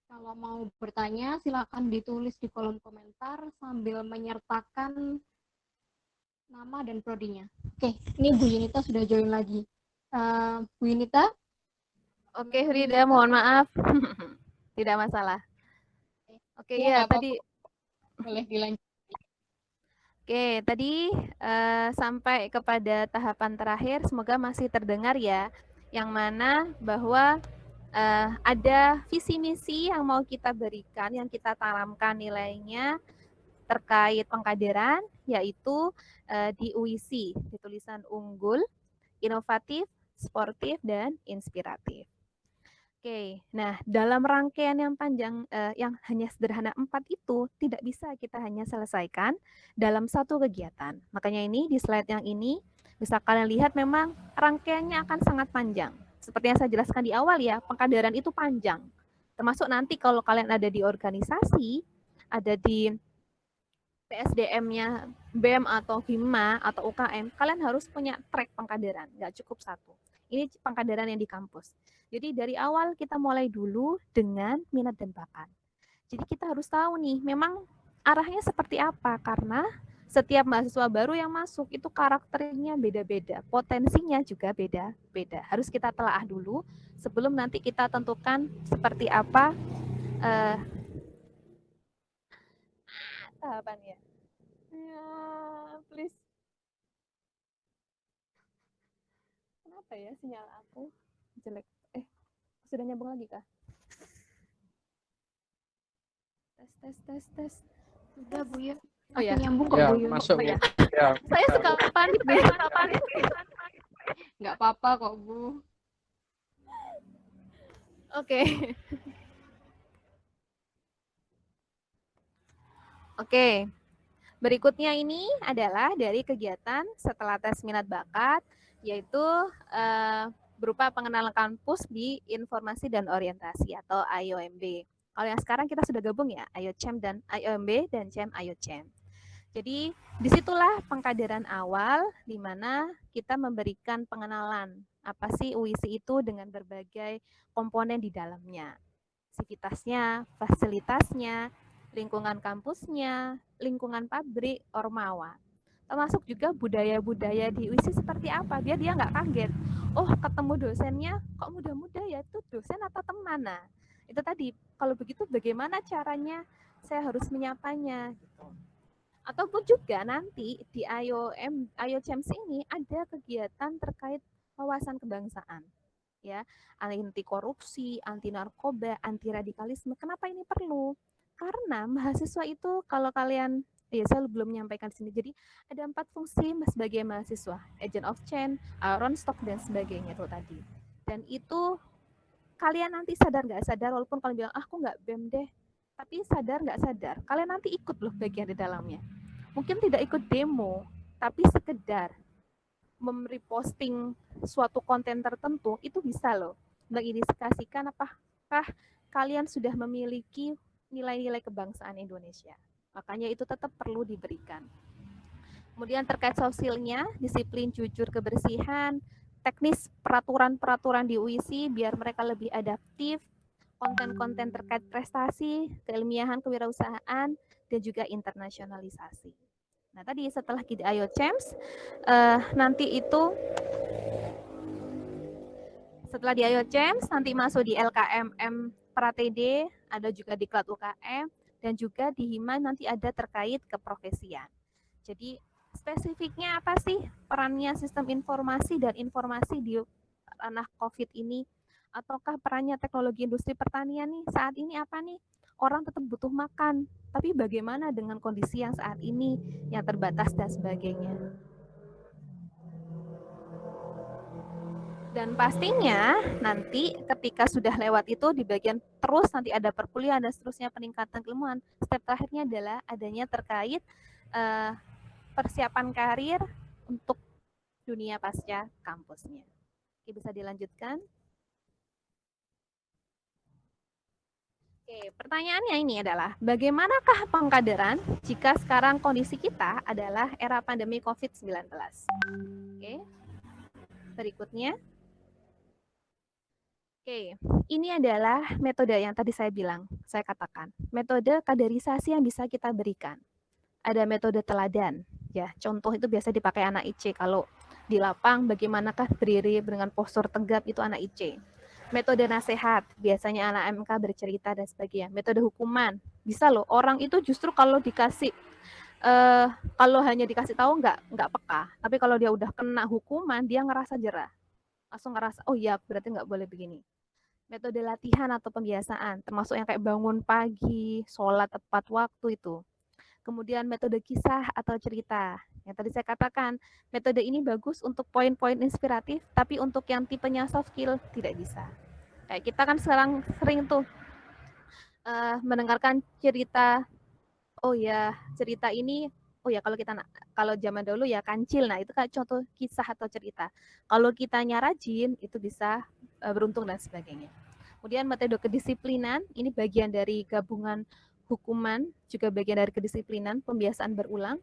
kalau mau bertanya silakan ditulis di kolom komentar sambil menyertakan nama dan prodinya. Oke, ini Bu Yunita sudah join lagi. Bu Yunita? Oke, Frida, mohon maaf. Tidak masalah. Oke, ya, tadi boleh dilanjut. Oke, tadi sampai kepada tahapan terakhir, semoga masih terdengar ya, yang mana bahwa ada visi misi yang mau kita berikan, yang kita tanamkan nilainya terkait pengkaderan, yaitu di UISI, di tulisan unggul, inovatif, sportif, dan inspiratif. Oke, nah dalam rangkaian yang panjang, yang hanya sederhana 4 itu, tidak bisa kita hanya selesaikan dalam satu kegiatan. Makanya ini di slide yang ini, bisa kalian lihat memang rangkaiannya akan sangat panjang. Seperti yang saya jelaskan di awal ya, pengkaderan itu panjang. Termasuk nanti kalau kalian ada di organisasi, ada di PSDM-nya BEM atau HIMA atau UKM, kalian harus punya track pengkaderan, nggak cukup satu. Ini pengkaderan yang di kampus. Jadi dari awal kita mulai dulu dengan minat dan bakat. Jadi kita harus tahu nih, memang arahnya seperti apa, karena setiap mahasiswa baru yang masuk itu karakternya beda-beda, potensinya juga beda-beda. Harus kita telaah dulu sebelum nanti kita tentukan seperti apa tahapannya. Ya, please. Kenapa ya sinyal aku jelek? Sudah nyambung lagi kah? Tes. Sudah Bu Yun. Oh ya. Nyambung kok Ya, Bu Yun. masuk. Oh, ya. Ya. Saya suka panik deh. Nggak apa-apa kok Bu. Oke. Oke. Berikutnya ini adalah dari kegiatan setelah tes minat bakat, yaitu berupa pengenalan kampus di informasi dan orientasi atau IOMB. Kalau yang sekarang kita sudah gabung ya, IOCEM dan IOMB dan CEM IOCEM. Jadi disitulah pengkaderan awal di mana kita memberikan pengenalan apa sih UISI itu dengan berbagai komponen di dalamnya, sivitasnya, fasilitasnya, lingkungan kampusnya, lingkungan pabrik, ormawa. Termasuk juga budaya-budaya di UISI seperti apa, biar dia nggak kaget. Oh, ketemu dosennya kok muda-muda ya, itu dosen atau teman? Nah, itu tadi, kalau begitu bagaimana caranya saya harus menyapanya gitu. Ataupun juga nanti di IOCEMS ini ada kegiatan terkait wawasan kebangsaan. Ya, anti korupsi, anti narkoba, anti radikalisme. Kenapa ini perlu? Karena mahasiswa itu kalau kalian, ya saya belum menyampaikan di sini. Jadi ada 4 fungsi sebagai mahasiswa, agent of change, iron stock dan sebagainya itu tadi. Dan itu kalian nanti sadar nggak sadar, walaupun kalian bilang aku nggak BEM deh, tapi sadar nggak sadar, kalian nanti ikut loh bagian di dalamnya. Mungkin tidak ikut demo, tapi sekedar mereposting suatu konten tertentu itu bisa loh mengindikasikan apakah kalian sudah memiliki nilai-nilai kebangsaan Indonesia. Makanya itu tetap perlu diberikan. Kemudian terkait sosialnya, disiplin, jujur, kebersihan, teknis peraturan-peraturan di UISI biar mereka lebih adaptif, konten-konten terkait prestasi, keilmiahan, kewirausahaan, dan juga internasionalisasi. Nah, tadi setelah di IOCEMS, nanti itu setelah di IOCEMS, nanti masuk di LKMM Pratd, ada juga di Klat UKM, dan juga di HIMA nanti ada terkait keprofesian. Jadi spesifiknya apa sih perannya sistem informasi dan informasi di ranah COVID ini? Ataukah perannya teknologi industri pertanian nih saat ini apa nih? Orang tetap butuh makan, tapi bagaimana dengan kondisi yang saat ini yang terbatas dan sebagainya? Dan pastinya nanti ketika sudah lewat itu di bagian terus nanti ada perkuliahan dan seterusnya peningkatan keilmuan. Step terakhirnya adalah adanya terkait persiapan karir untuk dunia pasca kampusnya. Oke, bisa dilanjutkan. Oke, pertanyaannya ini adalah, bagaimanakah pengkaderan jika sekarang kondisi kita adalah era pandemi COVID-19? Oke, berikutnya. Oke, ini adalah metode yang tadi saya katakan. Metode kaderisasi yang bisa kita berikan. Ada metode teladan, ya. Contoh itu biasa dipakai anak IC. Kalau di lapang, bagaimanakah berdiri dengan postur tegap itu anak IC. Metode nasihat, biasanya anak MK bercerita dan sebagainya. Metode hukuman, bisa loh. Orang itu justru kalau dikasih kalau hanya dikasih tahu nggak peka, tapi kalau dia udah kena hukuman dia ngerasa jerah, langsung ngerasa oh ya berarti nggak boleh begini. Metode latihan atau pembiasaan termasuk yang kayak bangun pagi, sholat tepat waktu itu. Kemudian metode kisah atau cerita. Yang tadi saya katakan, metode ini bagus untuk poin-poin inspiratif, tapi untuk yang tipenya soft skill tidak bisa. Kayak kita kan sekarang sering tuh mendengarkan cerita, oh ya cerita ini, oh ya kalau zaman dulu ya kancil, nah itu kan contoh kisah atau cerita. Kalau kitanya rajin, itu bisa beruntung dan sebagainya. Kemudian metode kedisiplinan, ini bagian dari gabungan hukuman, juga bagian dari kedisiplinan, pembiasaan berulang.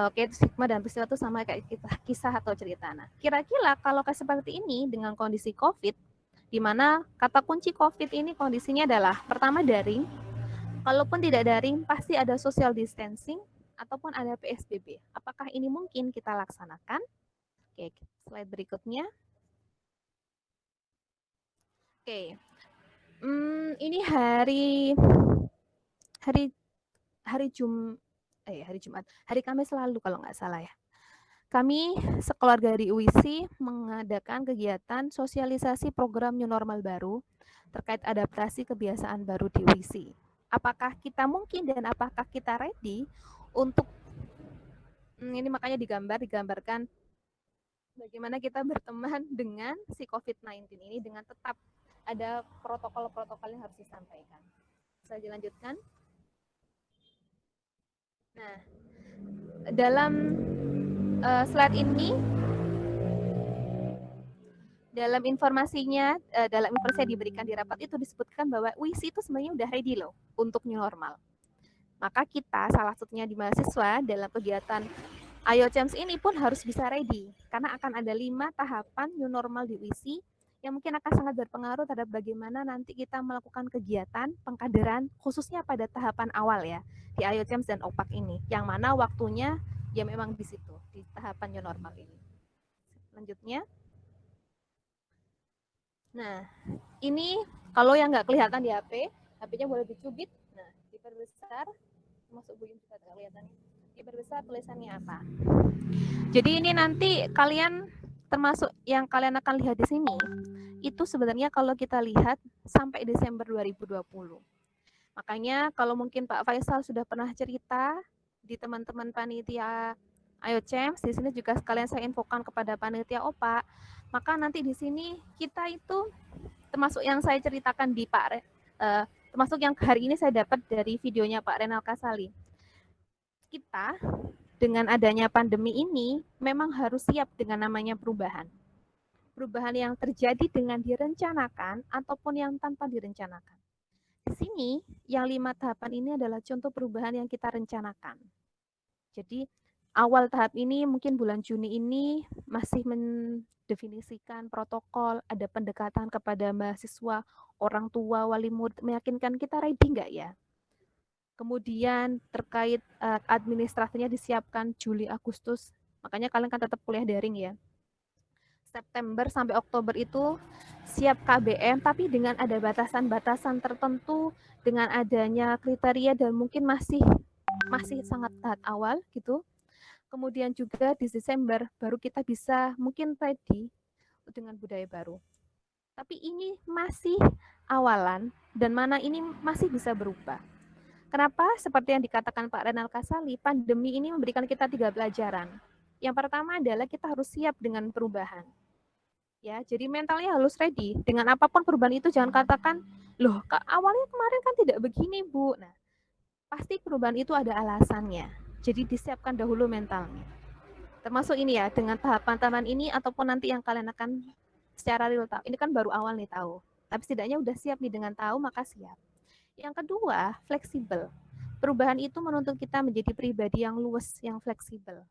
Oke, stigma dan peristiwa itu sama kayak kisah atau cerita. Nah, kira-kira kalau kayak seperti ini dengan kondisi COVID, di mana kata kunci COVID ini kondisinya adalah pertama daring, kalaupun tidak daring pasti ada social distancing ataupun ada PSBB. Apakah ini mungkin kita laksanakan? Oke, slide berikutnya. Oke, ini hari Jumat, hari Kamis lalu kalau nggak salah ya. Kami sekeluarga di UISI mengadakan kegiatan sosialisasi program New Normal baru terkait adaptasi kebiasaan baru di UISI. Apakah kita mungkin dan apakah kita ready untuk ini makanya digambarkan bagaimana kita berteman dengan si COVID-19 ini dengan tetap ada protokol-protokol yang harus disampaikan. Saya dilanjutkan. Nah, dalam slide ini, dalam informasinya, dalam informasi yang diberikan di rapat itu disebutkan bahwa UISI itu sebenarnya udah ready loh untuk new normal. Maka kita salah satunya di mahasiswa dalam kegiatan Ayo Champs ini pun harus bisa ready karena akan ada 5 tahapan new normal di UISI yang mungkin akan sangat berpengaruh terhadap bagaimana nanti kita melakukan kegiatan pengkaderan khususnya pada tahapan awal ya di Ayo Champs dan OPAK ini, yang mana waktunya ya memang di situ di tahapan new normal ini. Selanjutnya, nah ini kalau yang nggak kelihatan di HP, HP-nya boleh dicubit, nah diperbesar, masuk buyung juga nggak kelihatan, diperbesar tulisannya apa. Jadi ini nanti kalian termasuk yang kalian akan lihat di sini itu sebenarnya kalau kita lihat sampai Desember 2020. Makanya kalau mungkin Pak Faisal sudah pernah cerita di teman-teman panitia Ayo Champs, di sini juga sekalian saya infokan kepada panitia OPA, maka nanti di sini kita itu termasuk yang saya ceritakan di Pak termasuk yang hari ini saya dapat dari videonya Pak Renal Kasali. Kita dengan adanya pandemi ini memang harus siap dengan namanya perubahan. Perubahan yang terjadi dengan direncanakan ataupun yang tanpa direncanakan. Di sini, yang 5 tahapan ini adalah contoh perubahan yang kita rencanakan. Jadi, awal tahap ini mungkin bulan Juni ini masih mendefinisikan protokol, ada pendekatan kepada mahasiswa, orang tua, wali murid, meyakinkan kita ready nggak ya? Kemudian terkait administrasinya disiapkan Juli, Agustus, makanya kalian kan tetap kuliah daring ya. September sampai Oktober itu siap KBM, tapi dengan ada batasan-batasan tertentu, dengan adanya kriteria dan mungkin masih sangat tahap awal gitu. Kemudian juga di Desember baru kita bisa mungkin ready dengan budaya baru. Tapi ini masih awalan dan mana ini masih bisa berubah. Kenapa? Seperti yang dikatakan Pak Renal Kasali, pandemi ini memberikan kita 3 pelajaran. Yang pertama adalah kita harus siap dengan perubahan. Ya, jadi mentalnya harus ready. Dengan apapun perubahan itu jangan katakan, loh, awalnya kemarin kan tidak begini, Bu. Nah, pasti perubahan itu ada alasannya. Jadi disiapkan dahulu mentalnya. Termasuk ini ya, dengan tahapan-tahapan ini ataupun nanti yang kalian akan secara real tahu. Ini kan baru awal nih tahu. Tapi setidaknya udah siap nih dengan tahu, maka siap. Yang kedua, fleksibel. Perubahan itu menuntut kita menjadi pribadi yang luwes, yang fleksibel,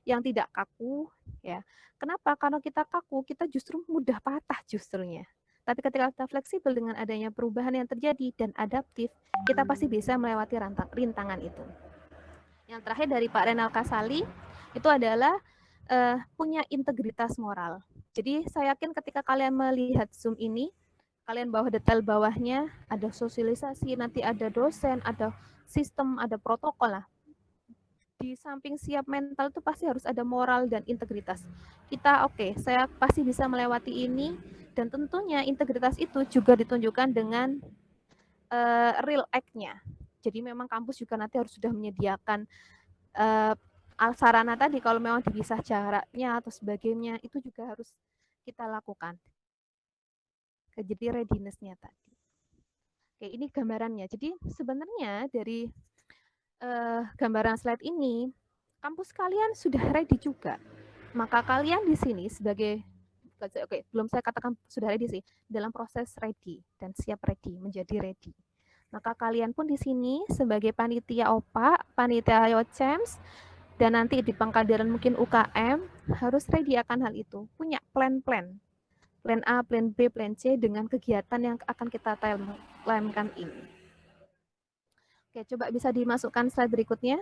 yang tidak kaku, ya. Kenapa? Karena kita kaku, kita justru mudah patah justrunya. Tapi ketika kita fleksibel dengan adanya perubahan yang terjadi dan adaptif, kita pasti bisa melewati rintangan itu. Yang terakhir dari Pak Renal Kasali, itu adalah punya integritas moral. Jadi saya yakin ketika kalian melihat Zoom ini, kalian bawa detail bawahnya, ada sosialisasi, nanti ada dosen, ada sistem, ada protokol lah. di samping siap mental itu pasti harus ada moral dan integritas. Kita oke, saya pasti bisa melewati ini, dan tentunya integritas itu juga ditunjukkan dengan real act-nya. Jadi memang kampus juga nanti harus sudah menyediakan sarana tadi, kalau memang dipisah jaraknya atau sebagainya, itu juga harus kita lakukan. Jadi readiness-nya tadi. Oke, ini gambarannya. Jadi sebenarnya dari gambaran slide ini, kampus kalian sudah ready juga. Maka kalian di sini sebagai, oke, belum saya katakan sudah ready sih, dalam proses ready dan siap ready, menjadi ready. Maka kalian pun di sini sebagai panitia OPA, panitia IOCEMS, dan nanti di Pangkadaran mungkin UKM, harus ready akan hal itu. Punya plan-plan. Plan A, plan B, plan C dengan kegiatan yang akan kita timeline ini. Oke, coba bisa dimasukkan slide berikutnya.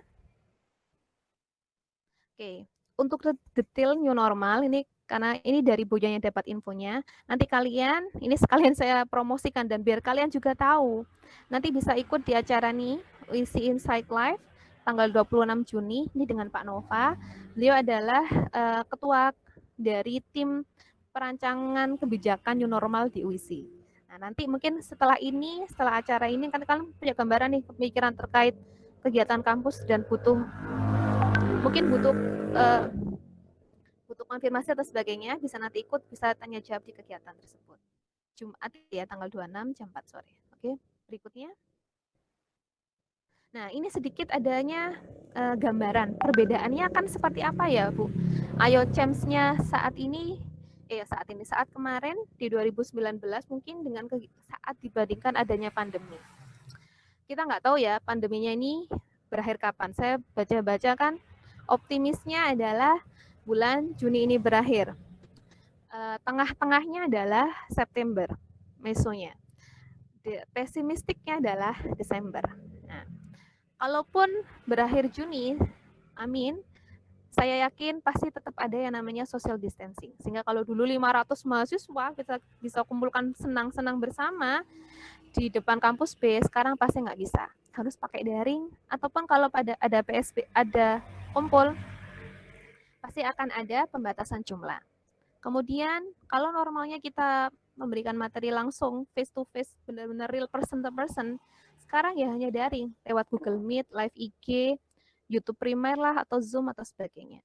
Oke, untuk detail new normal ini, karena ini dari Bujanya dapat infonya, nanti kalian, ini sekalian saya promosikan dan biar kalian juga tahu, nanti bisa ikut di acara nih, UISI Insight Live, tanggal 26 Juni, ini dengan Pak Nova. Beliau adalah ketua dari tim perancangan kebijakan new normal di UISI. Nah, nanti mungkin setelah ini, setelah acara ini, kan kalian punya gambaran nih, pemikiran terkait kegiatan kampus dan mungkin butuh konfirmasi atau sebagainya, bisa nanti ikut, bisa tanya jawab di kegiatan tersebut. Jumat ya, tanggal 26 jam 4 sore. Oke, berikutnya. Nah, ini sedikit adanya gambaran. Perbedaannya akan seperti apa ya, Bu? IOCEMS-nya saat kemarin di 2019 mungkin dengan saat dibandingkan adanya pandemi. Kita nggak tahu ya pandeminya ini berakhir kapan. Saya baca-baca kan optimisnya adalah bulan Juni ini berakhir. Tengah-tengahnya adalah September, mesonya. Pesimistiknya adalah Desember. Nah, kalaupun berakhir Juni, amin, saya yakin pasti tetap ada yang namanya social distancing. Sehingga kalau dulu 500 mahasiswa kita bisa kumpulkan senang-senang bersama di depan kampus B, sekarang pasti nggak bisa. Harus pakai daring, ataupun kalau ada PSB, ada kumpul, pasti akan ada pembatasan jumlah. Kemudian kalau normalnya kita memberikan materi langsung, face to face, benar-benar real person to person, sekarang ya hanya daring, lewat Google Meet, live IG, YouTube primer lah, atau Zoom, atau sebagainya.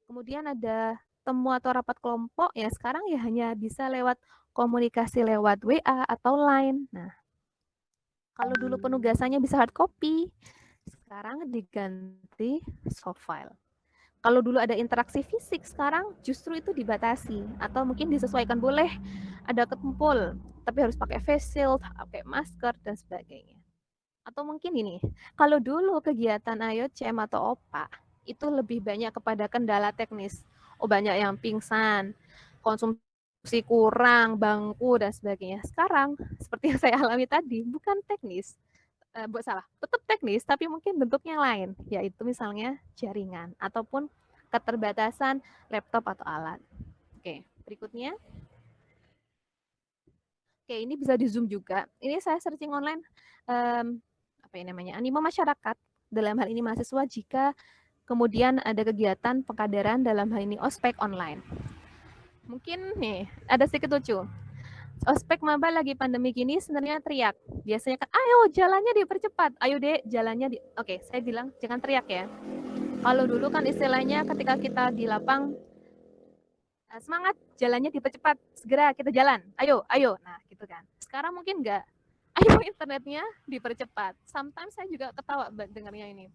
Kemudian ada temu atau rapat kelompok, ya sekarang ya hanya bisa lewat komunikasi lewat WA atau Line. Nah, kalau dulu penugasannya bisa hard copy, sekarang diganti soft file. Kalau dulu ada interaksi fisik, sekarang justru itu dibatasi. Atau mungkin disesuaikan, boleh ada kekumpul, tapi harus pakai face shield, pakai masker, dan sebagainya. Atau mungkin ini, kalau dulu kegiatan IOCM atau OPA, itu lebih banyak kepada kendala teknis. Oh, banyak yang pingsan, konsumsi kurang, bangku, dan sebagainya. Sekarang, seperti yang saya alami tadi, bukan teknis. Tetap teknis, tapi mungkin bentuknya lain, yaitu misalnya jaringan, ataupun keterbatasan laptop atau alat. Oke, berikutnya. Oke, ini bisa di Zoom juga. Ini saya searching online, animo masyarakat, dalam hal ini mahasiswa, jika kemudian ada kegiatan pengkaderan, dalam hal ini ospek online. Mungkin nih, ada sedikit lucu. Ospek maba lagi pandemi gini sebenarnya teriak. Biasanya kan, ayo jalannya dipercepat. Ayo deh jalannya Oke, saya bilang jangan teriak ya. Kalau dulu kan istilahnya ketika kita di lapang, semangat, jalannya dipercepat, segera kita jalan. Ayo. Nah, gitu kan. Sekarang mungkin enggak. Ayo internetnya dipercepat. Sometimes saya juga ketawa dengarnya ini.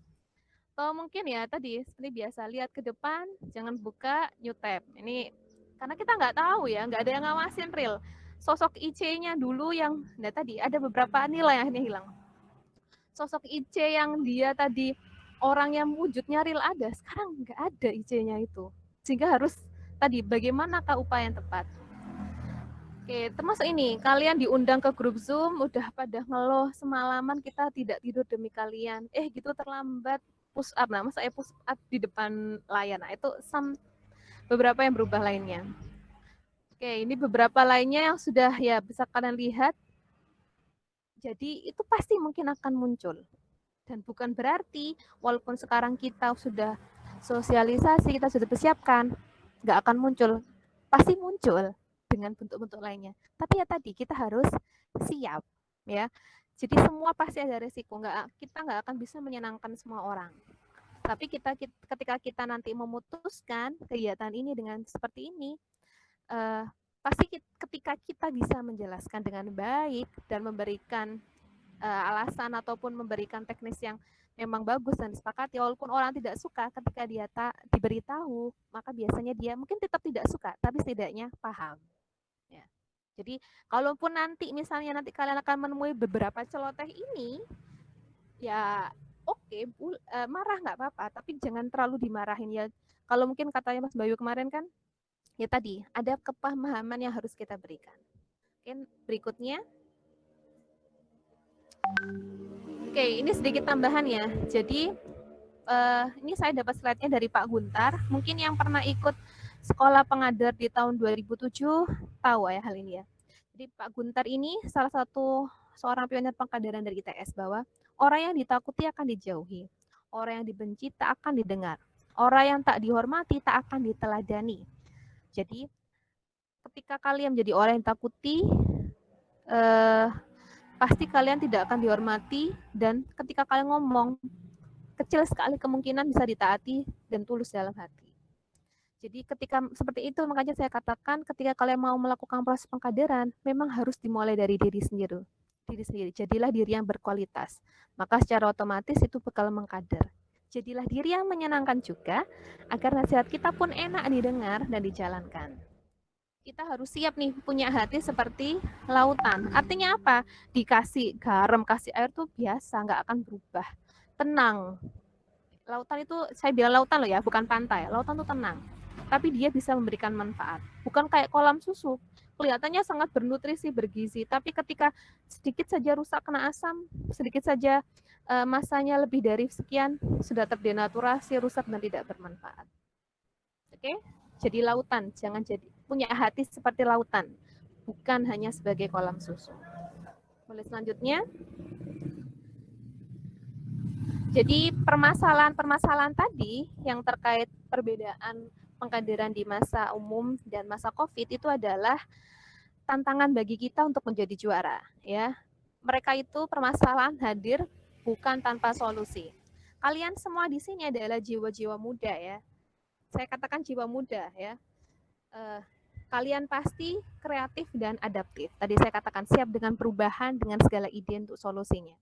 Atau mungkin ya tadi seperti biasa, lihat ke depan, jangan buka new tab. Ini karena kita nggak tahu ya, nggak ada yang ngawasin real. Sosok IC-nya dulu yang, tadi ada beberapa nilai yang akhirnya hilang. Sosok IC yang dia tadi orang yang wujudnya real ada, sekarang nggak ada IC-nya itu. Sehingga harus tadi bagaimanakah upaya yang tepat. Oke, termasuk ini, kalian diundang ke grup Zoom, udah pada ngeluh semalaman kita tidak tidur demi kalian. Gitu terlambat push up. Nah, masa push up di depan layar. Nah, itu beberapa yang berubah lainnya. Oke, ini beberapa lainnya yang sudah ya bisa kalian lihat. Jadi itu pasti mungkin akan muncul Dan bukan berarti walaupun sekarang kita sudah sosialisasi, kita sudah persiapkan, nggak akan muncul. Pasti muncul dengan bentuk-bentuk lainnya. Tapi ya tadi kita harus siap, ya. Jadi semua pasti ada resiko. Kita nggak akan bisa menyenangkan semua orang. Tapi ketika kita nanti memutuskan kegiatan ini dengan seperti ini, pasti ketika kita bisa menjelaskan dengan baik dan memberikan alasan ataupun memberikan teknis yang memang bagus dan disepakati, walaupun orang tidak suka, ketika dia diberitahu, maka biasanya dia mungkin tetap tidak suka, tapi setidaknya paham. Ya. Jadi, kalaupun nanti misalnya nanti kalian akan menemui beberapa celoteh ini, ya oke, marah nggak apa-apa, tapi jangan terlalu dimarahin ya. Kalau mungkin katanya Mas Bayu kemarin kan, ya tadi ada kepahaman yang harus kita berikan. Oke, berikutnya. Oke, ini sedikit tambahan ya. Jadi ini saya dapat slide-nya dari Pak Guntar. Mungkin yang pernah ikut sekolah pengadar di tahun 2007 tahu ya hal ini ya. Jadi Pak Guntar ini salah satu seorang pionir pengkadaran dari ITS, bahwa orang yang ditakuti akan dijauhi, orang yang dibenci tak akan didengar, orang yang tak dihormati tak akan diteladani. Jadi ketika kalian menjadi orang yang takuti, pasti kalian tidak akan dihormati, dan ketika kalian ngomong, kecil sekali kemungkinan bisa ditaati dan tulus dalam hati. Jadi ketika seperti itu, makanya saya katakan ketika kalian mau melakukan proses pengkaderan, memang harus dimulai dari diri sendiri. Jadilah diri yang berkualitas. Maka secara otomatis itu bakal mengkader. Jadilah diri yang menyenangkan juga, agar nasihat kita pun enak didengar dan dijalankan. Kita harus siap nih, punya hati seperti lautan. Artinya apa? Dikasih garam, kasih air tuh biasa, nggak akan berubah. Tenang. Lautan itu, saya bilang lautan loh ya, bukan pantai. Lautan tuh tenang. Tapi dia bisa memberikan manfaat. Bukan kayak kolam susu. Kelihatannya sangat bernutrisi, bergizi. Tapi ketika sedikit saja rusak kena asam, sedikit saja masanya lebih dari sekian, sudah terdenaturasi, rusak dan tidak bermanfaat. Oke? Jadi lautan, jangan punya hati seperti lautan, bukan hanya sebagai kolam susu. Boleh selanjutnya? Jadi permasalahan-permasalahan tadi yang terkait perbedaan pengkaderan di masa umum dan masa COVID itu adalah tantangan bagi kita untuk menjadi juara, ya. Mereka itu permasalahan hadir bukan tanpa solusi. Kalian semua di sini adalah jiwa-jiwa muda, ya. Saya katakan jiwa muda, ya. Kalian pasti kreatif dan adaptif. Tadi saya katakan siap dengan perubahan, dengan segala ide untuk solusinya.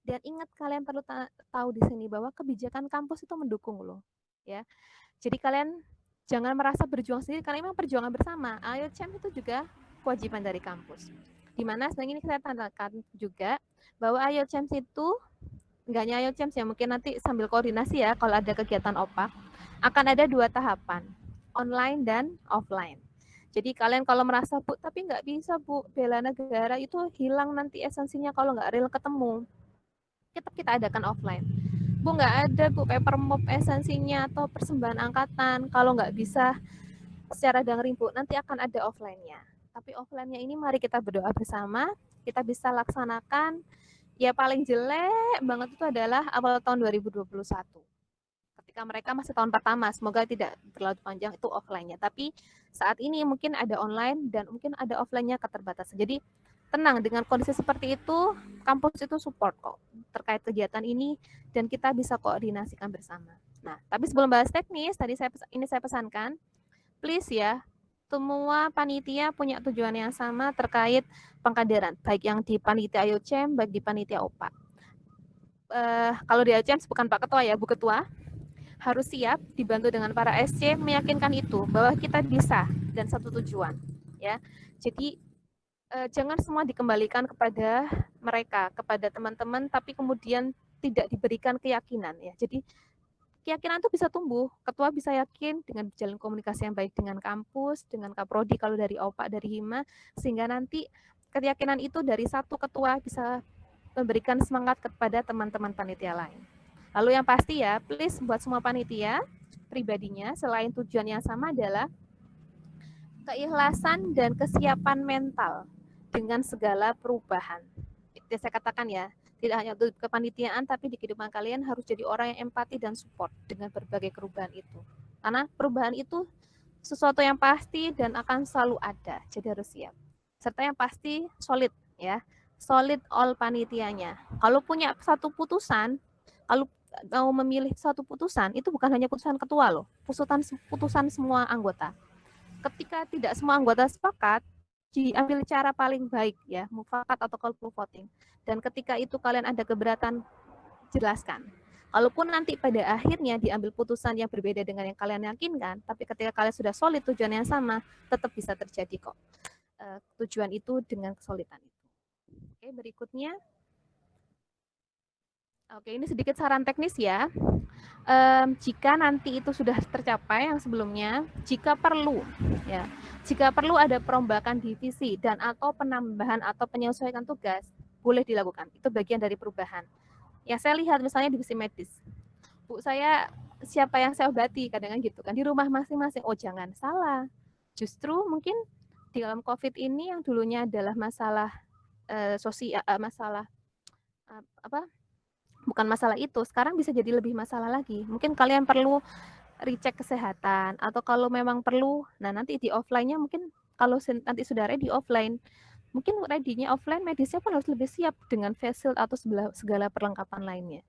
Dan ingat, kalian perlu tahu di sini bahwa kebijakan kampus itu mendukung loh, ya. Jadi kalian jangan merasa berjuang sendiri, karena memang perjuangan bersama. IELTS itu juga kewajiban dari kampus. Di mana sebenarnya ini saya tandakan juga bahwa IELTS itu nggak hanya IELTS ya, mungkin nanti sambil koordinasi ya kalau ada kegiatan OPAK, akan ada 2 tahapan, online dan offline. Jadi kalian kalau merasa, Bu, tapi nggak bisa, Bu, bela negara itu hilang nanti esensinya kalau nggak real ketemu. Kita adakan offline. Bu, nggak ada, Bu, paper mop esensinya atau persembahan angkatan. Kalau nggak bisa secara daring, Bu, nanti akan ada offline-nya. Tapi offline-nya ini mari kita berdoa bersama, kita bisa laksanakan. Ya paling jelek banget itu adalah awal tahun 2021. Ketika mereka masih tahun pertama, semoga tidak terlalu panjang itu offline-nya. Tapi saat ini mungkin ada online dan mungkin ada offline-nya keterbatasan. Jadi tenang, dengan kondisi seperti itu, kampus itu support kok terkait kegiatan ini dan kita bisa koordinasikan bersama. Nah, tapi sebelum bahas teknis, tadi saya pesankan, please ya, semua panitia punya tujuan yang sama terkait pengkaderan, baik yang di panitia IOCM, baik di panitia OPA. Kalau di IOCM bukan Pak Ketua ya, Bu Ketua, harus siap dibantu dengan para SC meyakinkan itu bahwa kita bisa dan satu tujuan, ya. Jadi jangan semua dikembalikan kepada mereka, kepada teman-teman, tapi kemudian tidak diberikan keyakinan, ya. Jadi keyakinan itu bisa tumbuh, ketua bisa yakin dengan jalan komunikasi yang baik dengan kampus, dengan Kaprodi kalau dari OPA, dari Hima, sehingga nanti keyakinan itu dari satu ketua bisa memberikan semangat kepada teman-teman panitia lain. Lalu yang pasti ya, please buat semua panitia, pribadinya, selain tujuan yang sama adalah keikhlasan dan kesiapan mental dengan segala perubahan. Itu saya katakan ya, Tidak hanya untuk kepanitiaan, tapi di kehidupan kalian harus jadi orang yang empati dan support dengan berbagai perubahan itu. Karena perubahan itu sesuatu yang pasti dan akan selalu ada, jadi harus siap. Serta yang pasti solid ya, solid all panitianya. Kalau punya satu putusan, kalau mau memilih satu putusan, itu bukan hanya putusan ketua loh, putusan semua anggota. Ketika tidak semua anggota sepakat, diambil cara paling baik ya, mufakat atau call for voting. Dan ketika itu kalian ada keberatan, jelaskan. Kalaupun nanti pada akhirnya diambil putusan yang berbeda dengan yang kalian yakinkan, tapi ketika kalian sudah solid tujuan yang sama, tetap bisa terjadi kok tujuan itu dengan kesolidan itu. Oke, berikutnya. Oke, ini sedikit saran teknis ya. Jika nanti itu sudah tercapai yang sebelumnya, jika perlu ada perombakan divisi dan atau penambahan atau penyesuaian tugas, boleh dilakukan. Itu bagian dari perubahan. Ya saya lihat misalnya divisi medis. Bu, saya siapa yang saya obati? Kadang-kadang gitu kan. Di rumah masing-masing. Oh, jangan salah. Justru mungkin di dalam COVID ini yang dulunya adalah masalah sosial, bukan masalah itu, sekarang bisa jadi lebih masalah lagi. Mungkin kalian perlu recheck kesehatan, atau kalau memang perlu, nah nanti di offline-nya mungkin kalau nanti sudah ready offline, mungkin ready-nya offline, medisnya pun harus lebih siap dengan face shield atau segala perlengkapan lainnya.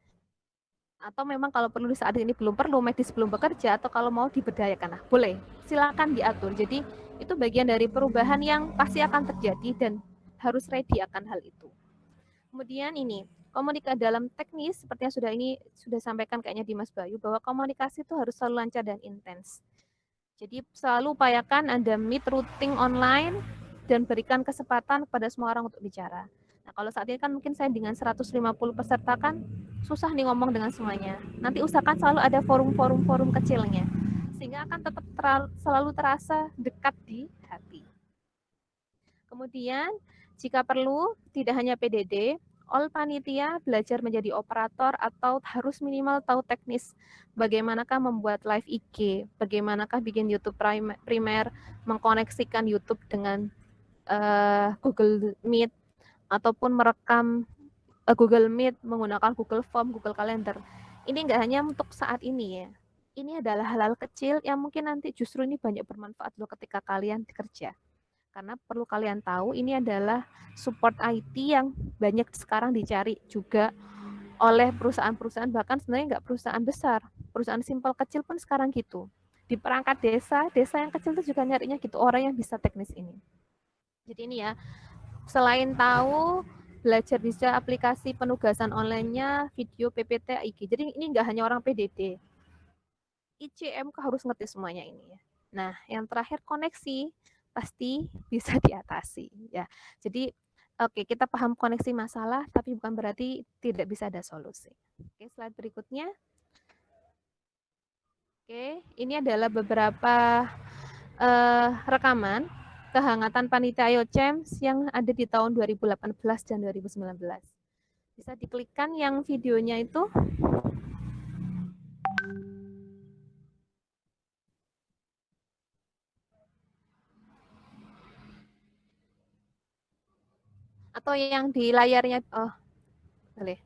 Atau memang kalau perlu di saat ini belum perlu, medis belum bekerja, atau kalau mau diberdayakan, nah boleh, silakan diatur. Jadi itu bagian dari perubahan yang pasti akan terjadi dan harus ready akan hal itu. Kemudian ini, komunikasi dalam teknis seperti yang sudah sampaikan kayaknya di Mas Bayu, bahwa komunikasi itu harus selalu lancar dan intens. Jadi selalu upayakan Anda meet routing online dan berikan kesempatan kepada semua orang untuk bicara. Nah, kalau saat ini kan mungkin saya dengan 150 peserta kan susah nih ngomong dengan semuanya. Nanti usahakan selalu ada forum kecilnya, sehingga akan tetap selalu terasa dekat di hati. Kemudian, jika perlu, tidak hanya PDD, all panitia belajar menjadi operator atau harus minimal tahu teknis. Bagaimanakah membuat live IG, bagaimanakah bikin YouTube primer, mengkoneksikan YouTube dengan Google Meet, ataupun merekam Google Meet menggunakan Google Form, Google Calendar. Ini nggak hanya untuk saat ini ya. Ini adalah hal-hal kecil yang mungkin nanti justru ini banyak bermanfaat loh ketika kalian bekerja. Karena perlu kalian tahu ini adalah support IT yang banyak sekarang dicari juga oleh perusahaan-perusahaan, bahkan sebenarnya nggak perusahaan besar, perusahaan simpel kecil pun sekarang gitu. Di perangkat desa yang kecil itu juga nyarinya gitu, orang yang bisa teknis ini. Jadi ini ya, selain tahu, belajar bisa aplikasi penugasan online-nya, video, PPT, IG. Jadi ini nggak hanya orang PDD. ICM harus ngerti semuanya ini ya. Nah, yang terakhir koneksi pasti bisa diatasi ya. Jadi oke, kita paham koneksi masalah tapi bukan berarti tidak bisa ada solusi. Oke, slide berikutnya. Oke, ini adalah beberapa rekaman kehangatan panitia IOCEMS yang ada di tahun 2018 dan 2019. Bisa diklikkan yang videonya itu. Atau yang di layarnya, oh boleh.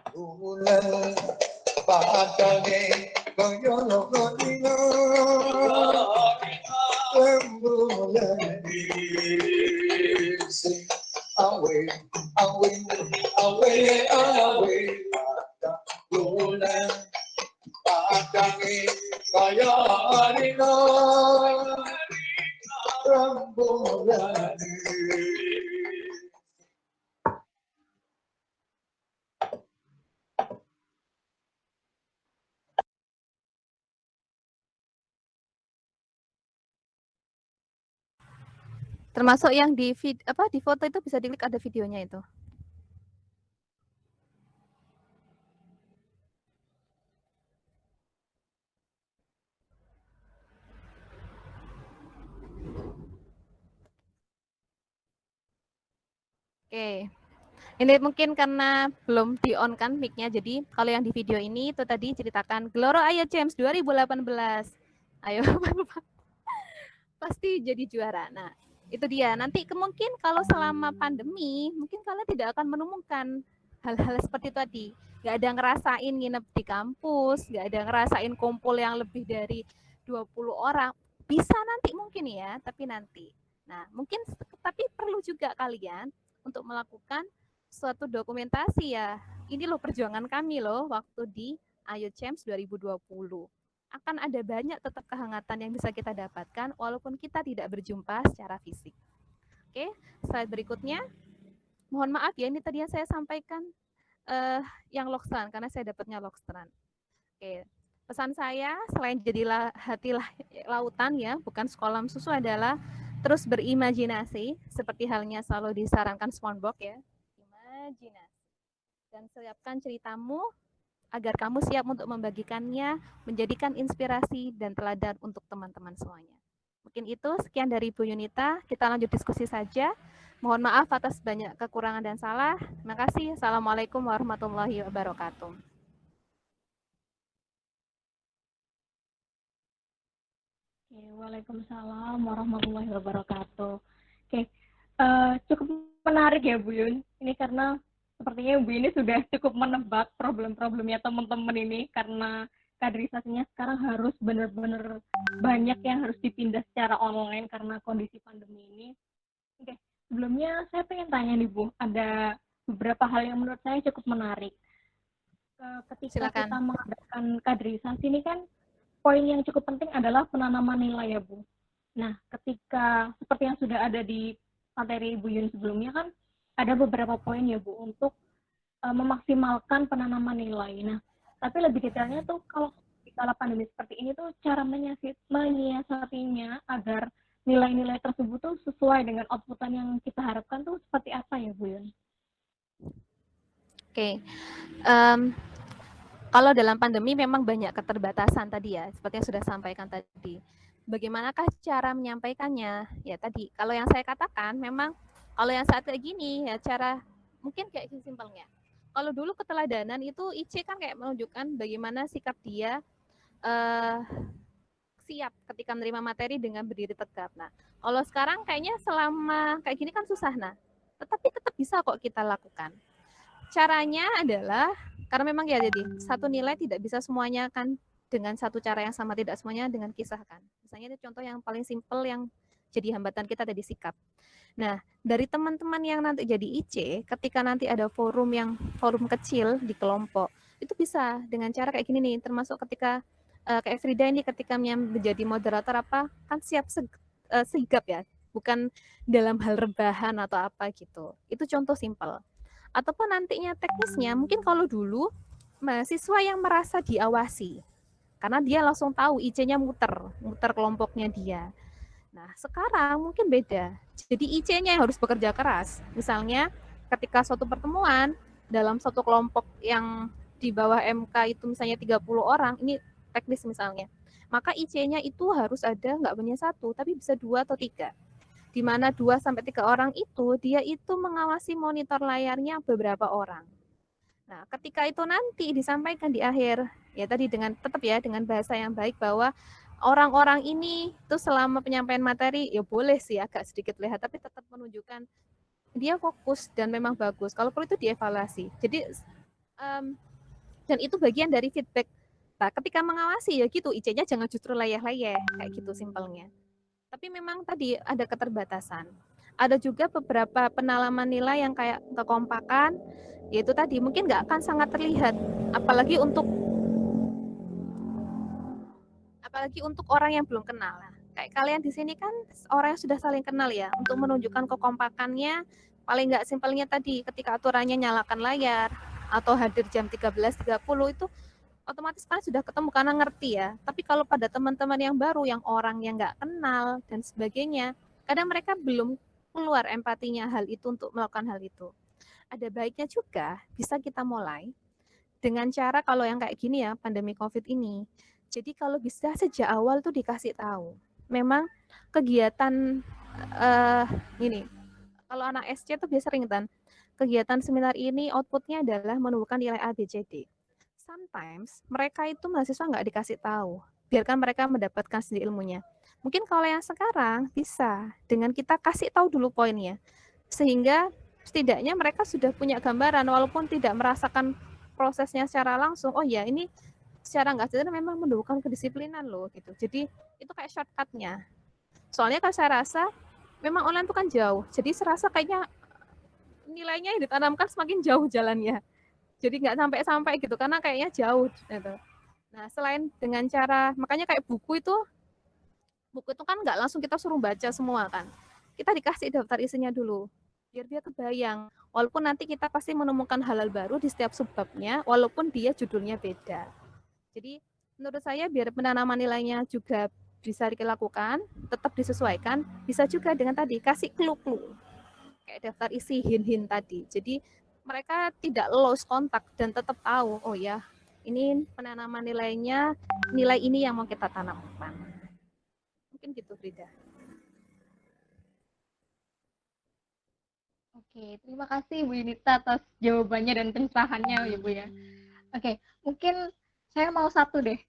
Bulan padane kaya ngodina rembulan sing awe awe awe awe bulan padane kaya ngodina rembulan. Termasuk yang di di foto itu bisa diklik ada videonya itu. Oke. Ini mungkin karena belum di-on kan mic-nya. Jadi kalau yang di video ini itu tadi ceritakan Gloro Ayo James 2018. Ayo pasti jadi juara. Nah, itu dia. Nanti mungkin kalau selama pandemi, mungkin kalian tidak akan menemukan hal-hal seperti itu tadi. Nggak ada ngerasain nginep di kampus, nggak ada ngerasain kumpul yang lebih dari 20 orang. Bisa nanti mungkin ya, tapi nanti. Nah, mungkin tapi perlu juga kalian untuk melakukan suatu dokumentasi ya. Ini loh perjuangan kami loh waktu di Ayo Champs 2020. Akan ada banyak tetap kehangatan yang bisa kita dapatkan walaupun kita tidak berjumpa secara fisik. Oke, slide berikutnya. Mohon maaf ya, ini tadi yang saya sampaikan yang Lokstran, karena saya dapatnya Lokstran. Oke, pesan saya selain jadilah hati lautan ya, bukan sekolah susu adalah terus berimajinasi, seperti halnya selalu disarankan SpongeBob ya. Imajinasi. Dan siapkan ceritamu agar kamu siap untuk membagikannya, menjadikan inspirasi dan teladan untuk teman-teman semuanya. Mungkin itu sekian dari Bu Yunita, kita lanjut diskusi saja. Mohon maaf atas banyak kekurangan dan salah. Terima kasih. Assalamualaikum warahmatullahi wabarakatuh. Oke, waalaikumsalam warahmatullahi wabarakatuh. Oke, cukup menarik ya Bu Yun. Ini karena sepertinya Bu ini sudah cukup menebak problem-problemnya teman-teman ini karena kaderisasinya sekarang harus benar-benar banyak yang harus dipindah secara online karena kondisi pandemi ini. Oke, sebelumnya saya pengen tanya nih Bu, ada beberapa hal yang menurut saya cukup menarik. Ketika Silakan. kita mengadakan kaderisasi ini kan poin yang cukup penting adalah penanaman nilai ya Bu. Nah, ketika seperti yang sudah ada di materi Bu Yun sebelumnya kan ada beberapa poin ya Bu untuk memaksimalkan penanaman nilai. Nah, tapi lebih detailnya tuh kalau di kala pandemi seperti ini tuh cara menyiasatinya agar nilai-nilai tersebut tuh sesuai dengan outputan yang kita harapkan tuh seperti apa ya Bu Yun? Oke. Kalau dalam pandemi memang banyak keterbatasan tadi ya, seperti yang sudah sampaikan tadi. Bagaimanakah cara menyampaikannya? Ya tadi, kalau yang saya katakan memang kalau yang saat kayak gini ya cara mungkin kayak simpelnya. Kalau dulu keteladanan itu IC kan kayak menunjukkan bagaimana sikap dia siap ketika menerima materi dengan berdiri tegap. Nah, kalau sekarang kayaknya selama kayak gini kan susah nah, tetapi tetap bisa kok kita lakukan. Caranya adalah karena memang ya jadi satu nilai tidak bisa semuanya kan dengan satu cara yang sama, tidak semuanya dengan kisah kan. Misalnya itu contoh yang paling simpel yang jadi hambatan kita tadi sikap. Nah, dari teman-teman yang nanti jadi IC, ketika nanti ada forum kecil di kelompok, itu bisa dengan cara kayak gini nih, termasuk ketika kayak Frida ini ketika menjadi moderator apa, kan siap sigap ya, bukan dalam hal rebahan atau apa gitu. Itu contoh simpel. Ataupun nantinya teknisnya, mungkin kalau dulu mahasiswa yang merasa diawasi, karena dia langsung tahu IC-nya muter kelompoknya dia. Nah, sekarang mungkin beda. Jadi IC-nya yang harus bekerja keras. Misalnya ketika suatu pertemuan dalam satu kelompok yang di bawah MK itu misalnya 30 orang, ini teknis misalnya, maka IC-nya itu harus ada nggak hanya satu, tapi bisa 2 atau 3. Di mana 2-3 orang itu, dia itu mengawasi monitor layarnya beberapa orang. Nah, ketika itu nanti disampaikan di akhir, ya tadi dengan tetap ya dengan bahasa yang baik bahwa orang-orang ini tuh selama penyampaian materi ya boleh sih agak sedikit lihat, tapi tetap menunjukkan dia fokus dan memang bagus. Kalau perlu itu dievaluasi. Jadi Dan itu bagian dari feedback. Nah, ketika mengawasi ya gitu, IC-nya jangan justru layeh-layeh, kayak gitu simpelnya. Tapi memang tadi ada keterbatasan. Ada juga beberapa penalaman nilai yang kayak kekompakan, yaitu tadi mungkin nggak akan sangat terlihat, apalagi untuk orang yang belum kenal. Nah, kayak kalian di sini kan orang yang sudah saling kenal ya, untuk menunjukkan kekompakannya, paling nggak simpelnya tadi ketika aturannya nyalakan layar atau hadir jam 13.30 itu otomatis kan sudah ketemu karena ngerti ya. Tapi kalau pada teman-teman yang baru, yang orang yang nggak kenal dan sebagainya, kadang mereka belum keluar empatinya hal itu untuk melakukan hal itu. Ada baiknya juga bisa kita mulai dengan cara kalau yang kayak gini ya, pandemi COVID ini. Jadi kalau bisa sejak awal tuh dikasih tahu. Memang kegiatan ini, kalau anak SC tuh biasa ringan. Kegiatan seminar ini outputnya adalah menumbuhkan nilai A, B, C, D. Sometimes mereka itu mahasiswa nggak dikasih tahu, biarkan mereka mendapatkan sendiri ilmunya. Mungkin kalau yang sekarang bisa dengan kita kasih tahu dulu poinnya, sehingga setidaknya mereka sudah punya gambaran walaupun tidak merasakan prosesnya secara langsung. Oh ya, ini secara nggak sadar memang mendukung kedisiplinan loh gitu. Jadi itu kayak shortcutnya. Soalnya kan saya rasa memang online itu kan jauh, jadi serasa kayaknya nilainya yang ditanamkan semakin jauh jalannya. Jadi nggak sampai-sampai gitu karena kayaknya jauh gitu. Nah, selain dengan cara makanya kayak buku itu kan nggak langsung kita suruh baca semua kan. Kita dikasih daftar isinya dulu biar dia kebayang. Walaupun nanti kita pasti menemukan hal-hal baru di setiap subbabnya walaupun dia judulnya beda. Jadi menurut saya biar penanaman nilainya juga bisa dilakukan, tetap disesuaikan, bisa juga dengan tadi kasih clue-clue. Kayak daftar isi hin-hin tadi. Jadi mereka tidak lose kontak dan tetap tahu, oh ya, ini penanaman nilainya, nilai ini yang mau kita tanamkan. Mungkin gitu, Frida. Oke, terima kasih Bu Yunita atas jawabannya dan pencerahannya ya Bu ya. Oke, mungkin saya mau satu deh,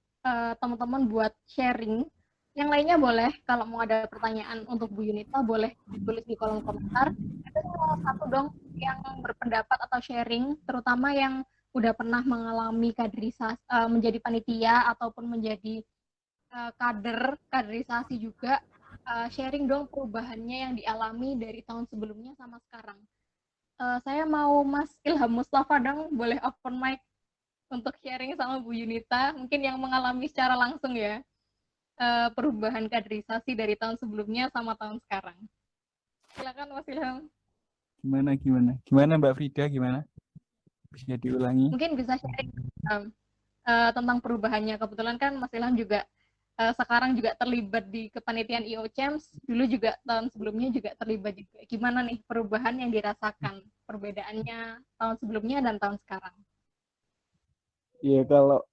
teman-teman buat sharing. Yang lainnya boleh, kalau mau ada pertanyaan untuk Bu Yunita, boleh ditulis di kolom komentar. Tapi mau satu dong yang berpendapat atau sharing, terutama yang udah pernah mengalami kaderisasi, menjadi panitia ataupun menjadi kaderisasi juga, sharing dong perubahannya yang dialami dari tahun sebelumnya sama sekarang. Saya mau Mas Ilham Mustafa dong, boleh open mic untuk sharing sama Bu Yunita, mungkin yang mengalami secara langsung ya, perubahan kaderisasi dari tahun sebelumnya sama tahun sekarang. Silakan Mas Ilham. Gimana Mbak Frida, gimana? Bisa diulangi? Mungkin bisa sharing tentang perubahannya. Kebetulan kan Mas Ilham juga sekarang juga terlibat di kepanitiaan IO Champs, dulu juga tahun sebelumnya juga terlibat juga. Gimana nih perubahan yang dirasakan, perbedaannya tahun sebelumnya dan tahun sekarang? Iya, kalau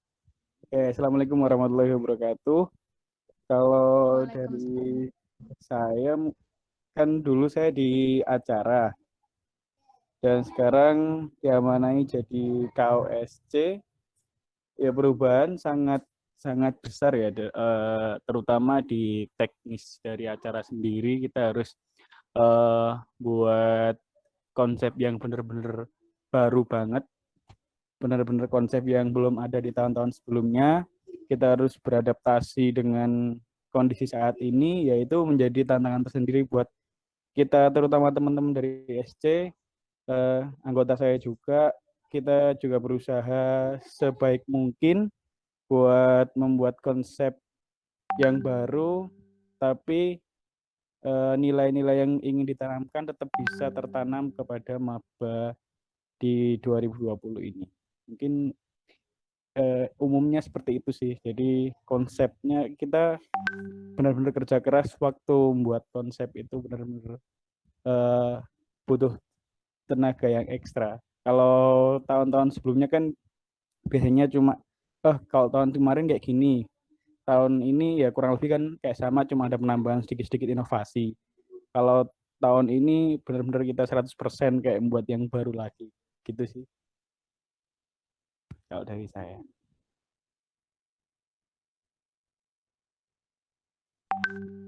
Assalamualaikum warahmatullahi wabarakatuh. Kalau dari saya kan dulu saya di acara dan sekarang diamanai jadi KOSC. Ya perubahan sangat besar ya, terutama di teknis dari acara sendiri. Kita harus buat konsep yang benar-benar baru banget, benar-benar konsep yang belum ada di tahun-tahun sebelumnya. Kita harus beradaptasi dengan kondisi saat ini, yaitu menjadi tantangan tersendiri buat kita, terutama teman-teman dari SC, anggota saya juga. Kita juga berusaha sebaik mungkin buat membuat konsep yang baru, tapi nilai-nilai yang ingin ditanamkan tetap bisa tertanam kepada maba di 2020 ini. Mungkin umumnya seperti itu sih. Jadi konsepnya kita benar-benar kerja keras waktu membuat konsep itu, benar-benar butuh tenaga yang ekstra. Kalau tahun-tahun sebelumnya kan biasanya cuma kalau tahun kemarin kayak gini, tahun ini ya kurang lebih kan kayak sama, cuma ada penambahan sedikit-sedikit inovasi. Kalau tahun ini benar-benar kita 100% kayak membuat yang baru lagi, gitu sih kalau dari saya.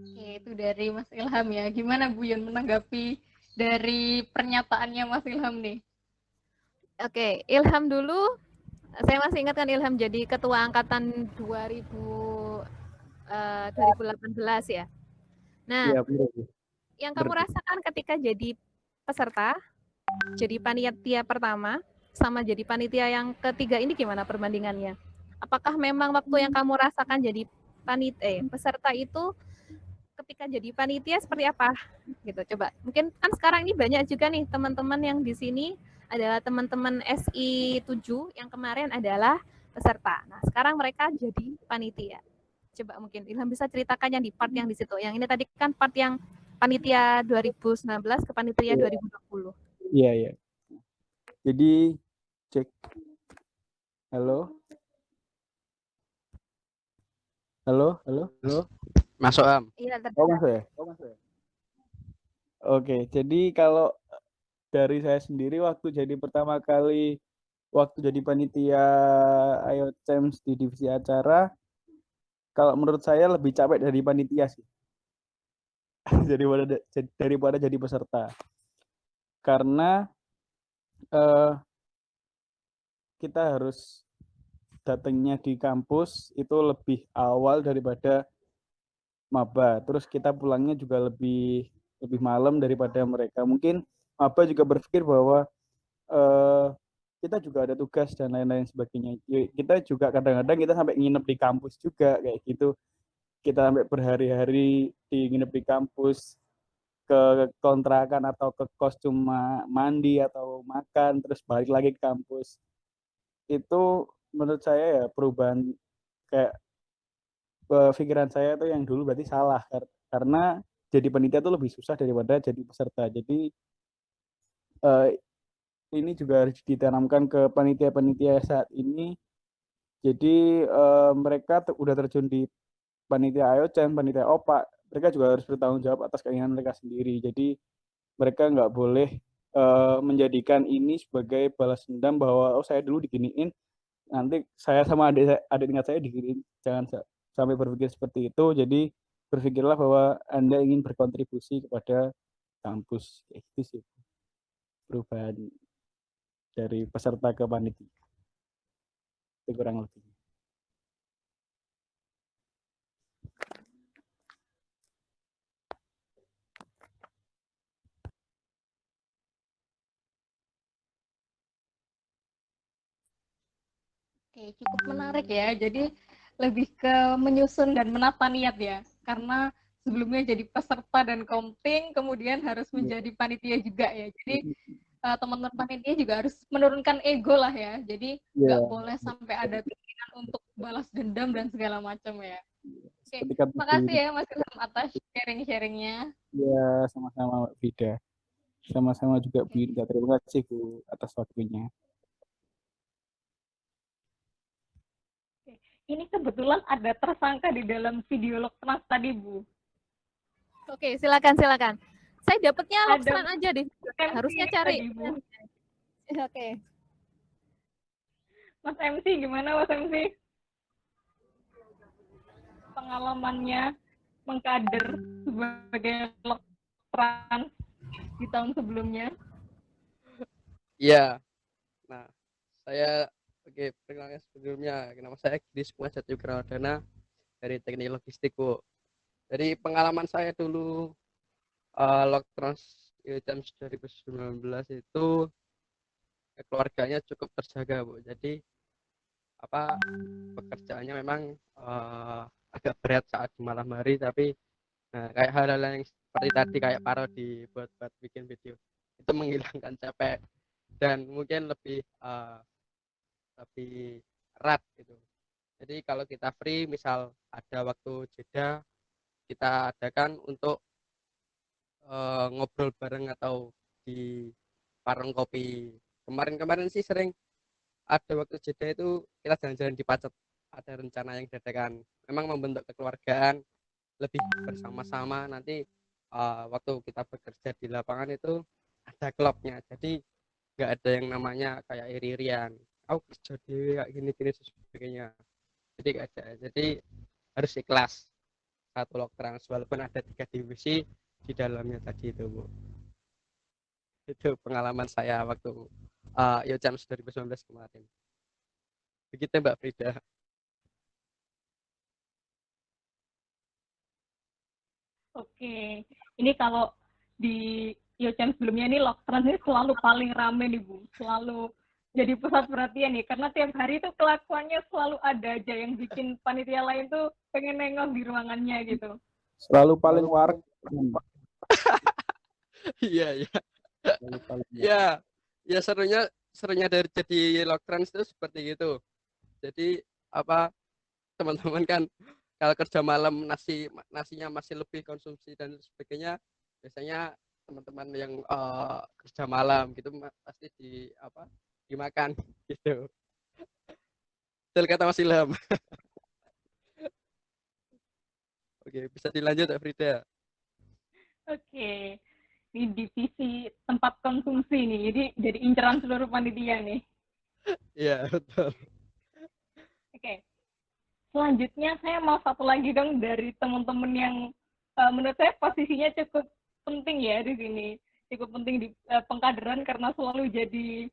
Oke, itu dari Mas Ilham ya. Gimana Bu Yun menanggapi dari pernyataannya Mas Ilham nih? Oke, Ilham dulu Saya masih ingat kan Ilham jadi ketua angkatan 2018 ya. Nah, Iya, benar. yang kamu rasakan ketika jadi peserta, jadi panitia pertama, sama jadi panitia yang ketiga ini gimana perbandingannya? Apakah memang waktu yang kamu rasakan jadi peserta itu ketika jadi panitia seperti apa? Gitu, coba. Mungkin kan sekarang ini banyak juga nih teman-teman yang di sini adalah teman-teman SI 7 yang kemarin adalah peserta. Nah, sekarang mereka jadi panitia. Coba mungkin Ilham bisa ceritakan yang di part yang di situ. Yang ini tadi kan part yang panitia 2019 ke panitia 2020. Iya, iya. Jadi cek. Halo. Halo. Masuk Am. Iya, Oh, masuk ya? Oke, jadi kalau dari saya sendiri waktu jadi pertama kali waktu jadi panitia Ayo Champs di divisi acara, kalau menurut saya lebih capek dari panitia sih daripada jadi peserta. Karena eh, kita harus datangnya di kampus itu lebih awal daripada maba. Terus kita pulangnya juga lebih malam daripada mereka. Mungkin maba juga berpikir bahwa eh, kita juga ada tugas dan lain-lain sebagainya. Kita juga kadang-kadang kita sampai nginep di kampus juga kayak gitu. Kita sampai berhari-hari nginep di kampus, ke kontrakan atau ke kos cuma mandi atau makan terus balik lagi ke kampus. Itu menurut saya ya perubahan kayak pikiran saya tuh yang dulu berarti salah karena jadi panitia tuh lebih susah daripada jadi peserta. Jadi eh, ini juga harus ditanamkan ke panitia-panitia saat ini. Jadi mereka udah terjun di panitia AYOCEM, panitia OPA, mereka juga harus bertanggung jawab atas keinginan mereka sendiri. Jadi mereka nggak boleh menjadikan ini sebagai balas dendam bahwa oh saya dulu diginiin, nanti saya sama adik tingkat saya diginiin. Jangan sampai berpikir seperti itu. Jadi berpikirlah bahwa Anda ingin berkontribusi kepada kampus. Kayak gitu sih perubahan dari peserta ke panitia. Itu kurang lebih. Oke, cukup menarik ya. Jadi lebih ke menyusun dan menata niat ya. Karena sebelumnya jadi peserta dan komting, kemudian harus menjadi panitia juga ya. Jadi teman-teman panitia juga harus menurunkan ego lah ya. Jadi nggak Ya, boleh sampai ada keinginan untuk balas dendam dan segala macam ya. Oke, seperti kata makasih ya Mas Ilham atas sharing-sharingnya. ya, sama-sama Mbak Frida. Sama-sama juga Bu Oke. Indah. Terima kasih Bu atas waktunya. Ini kebetulan ada tersangka di dalam video Loknas tadi, Bu. Oke, silakan. Saya dapatnya Ada Lokstran aja deh. MC Harusnya cari. tadi, Bu. Oke. Mas MC, gimana Mas MC? Pengalamannya mengkader sebagai Loktrans di tahun sebelumnya. Iya. Nah, saya perkenalkan sebelumnya, nama saya Gidis Jati Prawardana dari Teknik Logistik, Bu. Dari pengalaman saya dulu Loktrans Champs 2019 itu keluarganya cukup terjaga, Bu. Jadi pekerjaannya memang agak berat saat di malam hari, tapi kayak hal-hal yang seperti tadi kayak parodi buat bikin video itu menghilangkan capek dan mungkin lebih erat gitu. Jadi kalau kita free, misal ada waktu jeda, kita adakan untuk ngobrol bareng atau di warung kopi. Kemarin sih sering ada waktu jeda itu kita jalan-jalan di Pacet. Ada rencana yang dadakan. Memang membentuk kekeluargaan lebih bersama-sama. Nanti waktu kita bekerja di lapangan itu ada klubnya. Jadi nggak ada yang namanya kayak iri-irian. Aku kerja di kayak gini-gini sebagainya. Jadi nggak ada. Jadi harus ikhlas satu Loktrans walaupun ada 3 divisi di dalamnya tadi itu, Bu. Itu pengalaman saya waktu Yo Champs 2019 kemarin. Begitu Mbak Frida. Oke, ini kalau di Yochen sebelumnya ini Loktrans ini selalu paling rame nih Bu, selalu jadi pusat perhatian nih, karena tiap hari itu kelakuannya selalu ada aja yang bikin panitia lain tuh pengen nengok di ruangannya gitu. Selalu paling warak, Pak. Iya, iya. Selalu paling warak. Ya, ya serunya dari jadi Loktrans itu seperti itu. Jadi apa teman-teman kan kalau kerja malam nasinya masih lebih konsumsi dan sebagainya, biasanya teman-teman yang kerja malam gitu pasti dimakan gitu. Betul kata Mas Ilham. Oke, bisa dilanjut ya Frida. Oke, ini divisi tempat konsumsi nih, jadi inceran seluruh panitia nih. Iya, betul. Oke, selanjutnya saya mau satu lagi dong dari teman-teman yang menurut saya posisinya cukup penting ya di sini, cukup penting di pengkaderan karena selalu jadi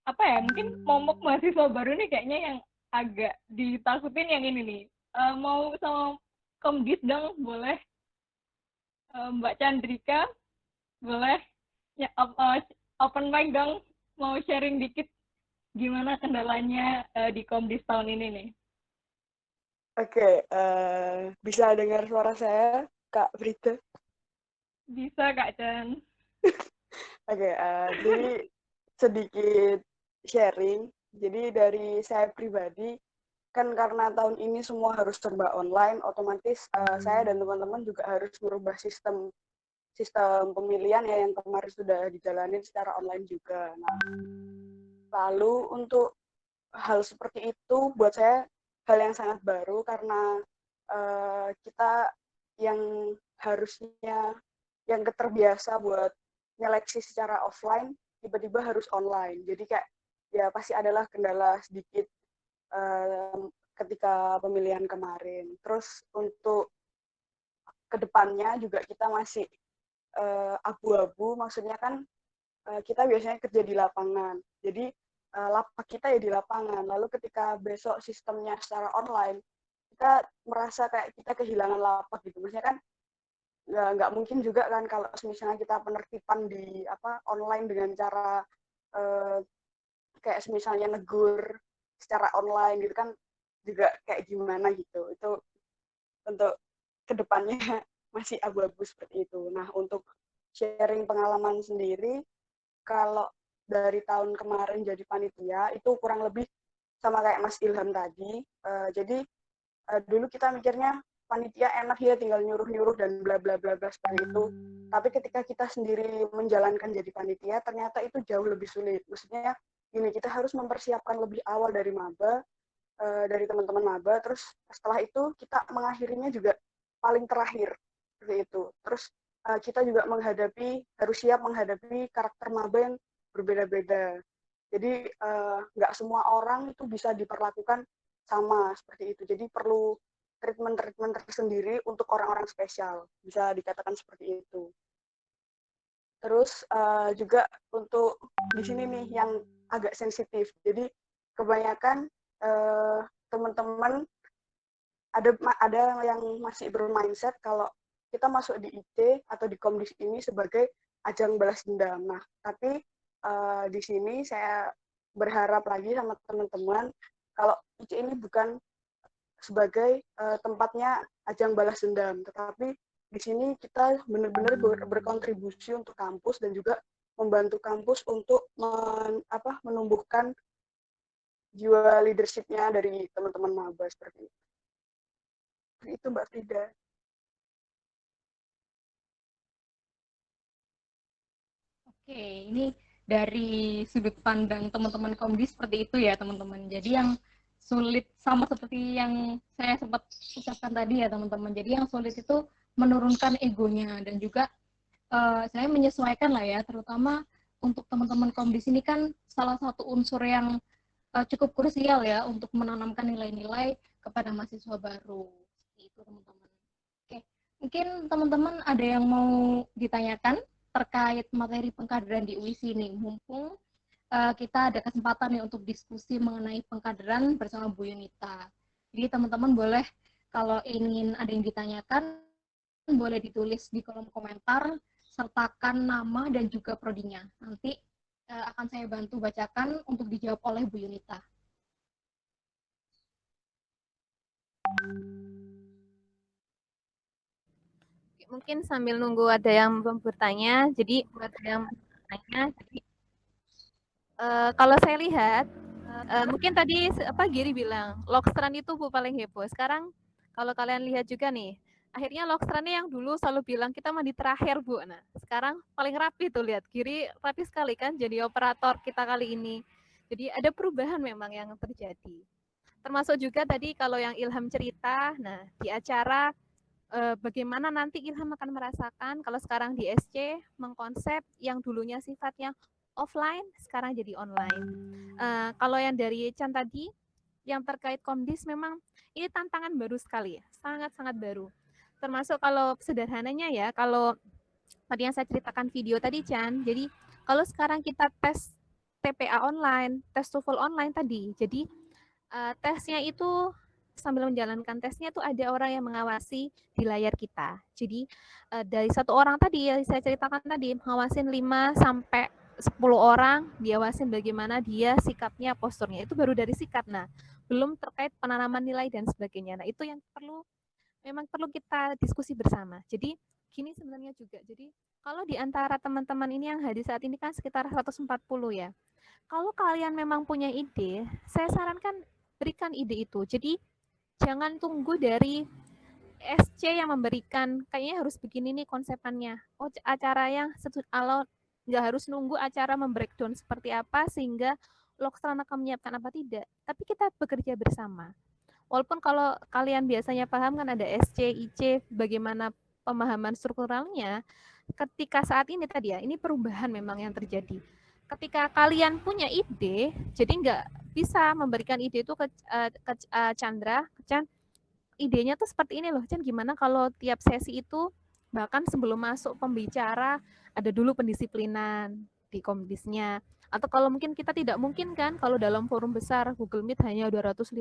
apa ya, mungkin momok mahasiswa baru nih kayaknya yang agak ditakutin yang ini nih. Mau sama Komdis dong, boleh? Mbak Chandrika, boleh? Ya, open mic dong, mau sharing dikit gimana kendalanya di Komdis tahun ini nih. Oke, bisa dengar suara saya, Kak Frida? Bisa Kak Chan. Oke, jadi sedikit sharing. Jadi dari saya pribadi, kan karena tahun ini semua harus serba online, otomatis saya dan teman-teman juga harus merubah sistem pemilihan ya yang kemarin sudah dijalani secara online juga. Nah, lalu untuk hal seperti itu buat saya hal yang sangat baru karena kita yang harusnya yang keterbiasa buat nyeleksi secara offline tiba-tiba harus online. Jadi kayak ya pasti adalah kendala sedikit ketika pemilihan kemarin. Terus untuk kedepannya juga kita masih abu-abu, maksudnya kan kita biasanya kerja di lapangan. Jadi lapak kita ya di lapangan. Lalu ketika besok sistemnya secara online, kita merasa kayak kita kehilangan lapak gitu. Maksudnya kan nggak mungkin juga kan kalau misalnya kita penertiban di online dengan cara kayak misalnya negur secara online gitu kan juga kayak gimana gitu. Itu untuk kedepannya masih abu-abu seperti itu. Nah, untuk sharing pengalaman sendiri, kalau dari tahun kemarin jadi panitia itu kurang lebih sama kayak Mas Ilham tadi. Jadi dulu kita mikirnya panitia enak ya tinggal nyuruh-nyuruh dan bla bla bla bla seperti itu. Tapi ketika kita sendiri menjalankan jadi panitia, ternyata itu jauh lebih sulit. Maksudnya ini kita harus mempersiapkan lebih awal dari maba, dari teman-teman maba. Terus setelah itu kita mengakhirinya juga paling terakhir seperti itu. Terus kita juga harus siap menghadapi karakter maba yang berbeda-beda. Jadi nggak semua orang itu bisa diperlakukan sama seperti itu. Jadi perlu treatment tersendiri untuk orang-orang spesial. Bisa dikatakan seperti itu. Terus juga untuk di sini nih yang agak sensitif. Jadi kebanyakan teman-teman ada yang masih bermindset kalau kita masuk di IT atau di Komdis ini sebagai ajang balas dendam. Nah, tapi di sini saya berharap lagi sama teman-teman kalau IT ini bukan sebagai tempatnya ajang balas dendam, tetapi di sini kita benar-benar berkontribusi untuk kampus dan juga membantu kampus untuk menumbuhkan jiwa leadership-nya dari teman-teman maba seperti itu. Itu Mbak Frida. Oke, ini dari sudut pandang teman-teman Komdis seperti itu ya teman-teman. Jadi yang sulit sama seperti yang saya sempat ucapkan tadi ya teman-teman. Jadi yang sulit itu menurunkan egonya dan juga saya menyesuaikan lah ya, terutama untuk teman-teman Komdis ini kan salah satu unsur yang cukup krusial ya untuk menanamkan nilai-nilai kepada mahasiswa baru. Seperti itu teman-teman. Oke, mungkin teman-teman ada yang mau ditanyakan terkait materi pengkaderan di UIS ini, mumpung kita ada kesempatan nih untuk diskusi mengenai pengkaderan bersama Bu Yunita. Jadi teman-teman boleh kalau ingin ada yang ditanyakan, boleh ditulis di kolom komentar, sertakan nama dan juga prodinya. Nanti akan saya bantu bacakan untuk dijawab oleh Bu Yunita. Mungkin sambil nunggu ada yang bertanya, jadi buat ada yang bertanya, jadi kalau saya lihat, mungkin tadi Giri bilang Lokstran itu Bu paling heboh. Sekarang kalau kalian lihat juga nih, akhirnya Lokstrannya yang dulu selalu bilang kita mandi terakhir Bu. Nah sekarang paling rapi tuh, lihat Giri rapi sekali kan jadi operator kita kali ini. Jadi ada perubahan memang yang terjadi. Termasuk juga tadi kalau yang Ilham cerita, nah di acara bagaimana nanti Ilham akan merasakan kalau sekarang di SC mengkonsep yang dulunya sifatnya offline sekarang jadi online. Kalau yang dari Chan tadi yang terkait Komdis memang ini tantangan baru sekali ya, sangat-sangat baru. Termasuk kalau sederhananya ya, kalau tadi yang saya ceritakan video tadi Chan, jadi kalau sekarang kita tes TPA online, tes TOEFL online tadi, jadi tesnya itu sambil menjalankan tesnya tuh ada orang yang mengawasi di layar kita. Jadi dari satu orang tadi yang saya ceritakan tadi mengawasin 5 sampai 10 orang, diawasin bagaimana dia sikapnya, posturnya. Itu baru dari sikap. Nah, belum terkait penanaman nilai dan sebagainya. Nah, itu yang memang perlu kita diskusi bersama. Jadi gini sebenarnya juga. Jadi kalau di antara teman-teman ini yang hadir saat ini kan sekitar 140 ya. Kalau kalian memang punya ide, saya sarankan berikan ide itu. Jadi jangan tunggu dari SC yang memberikan, kayaknya harus begini nih konsepannya. Oh, acara yang alot, nggak harus nunggu acara membreakdown seperti apa sehingga Lokstran akan menyiapkan apa tidak. Tapi kita bekerja bersama. Walaupun kalau kalian biasanya paham kan ada SC, IC, bagaimana pemahaman strukturalnya, ketika saat ini tadi ya, ini perubahan memang yang terjadi. Ketika kalian punya ide, jadi nggak bisa memberikan ide itu ke Chandra, Chan, idenya tuh seperti ini loh, Chan, gimana kalau tiap sesi itu bahkan sebelum masuk pembicara ada dulu pendisiplinan di Komdisnya, atau kalau mungkin kita tidak mungkin kan kalau dalam forum besar Google Meet hanya 250,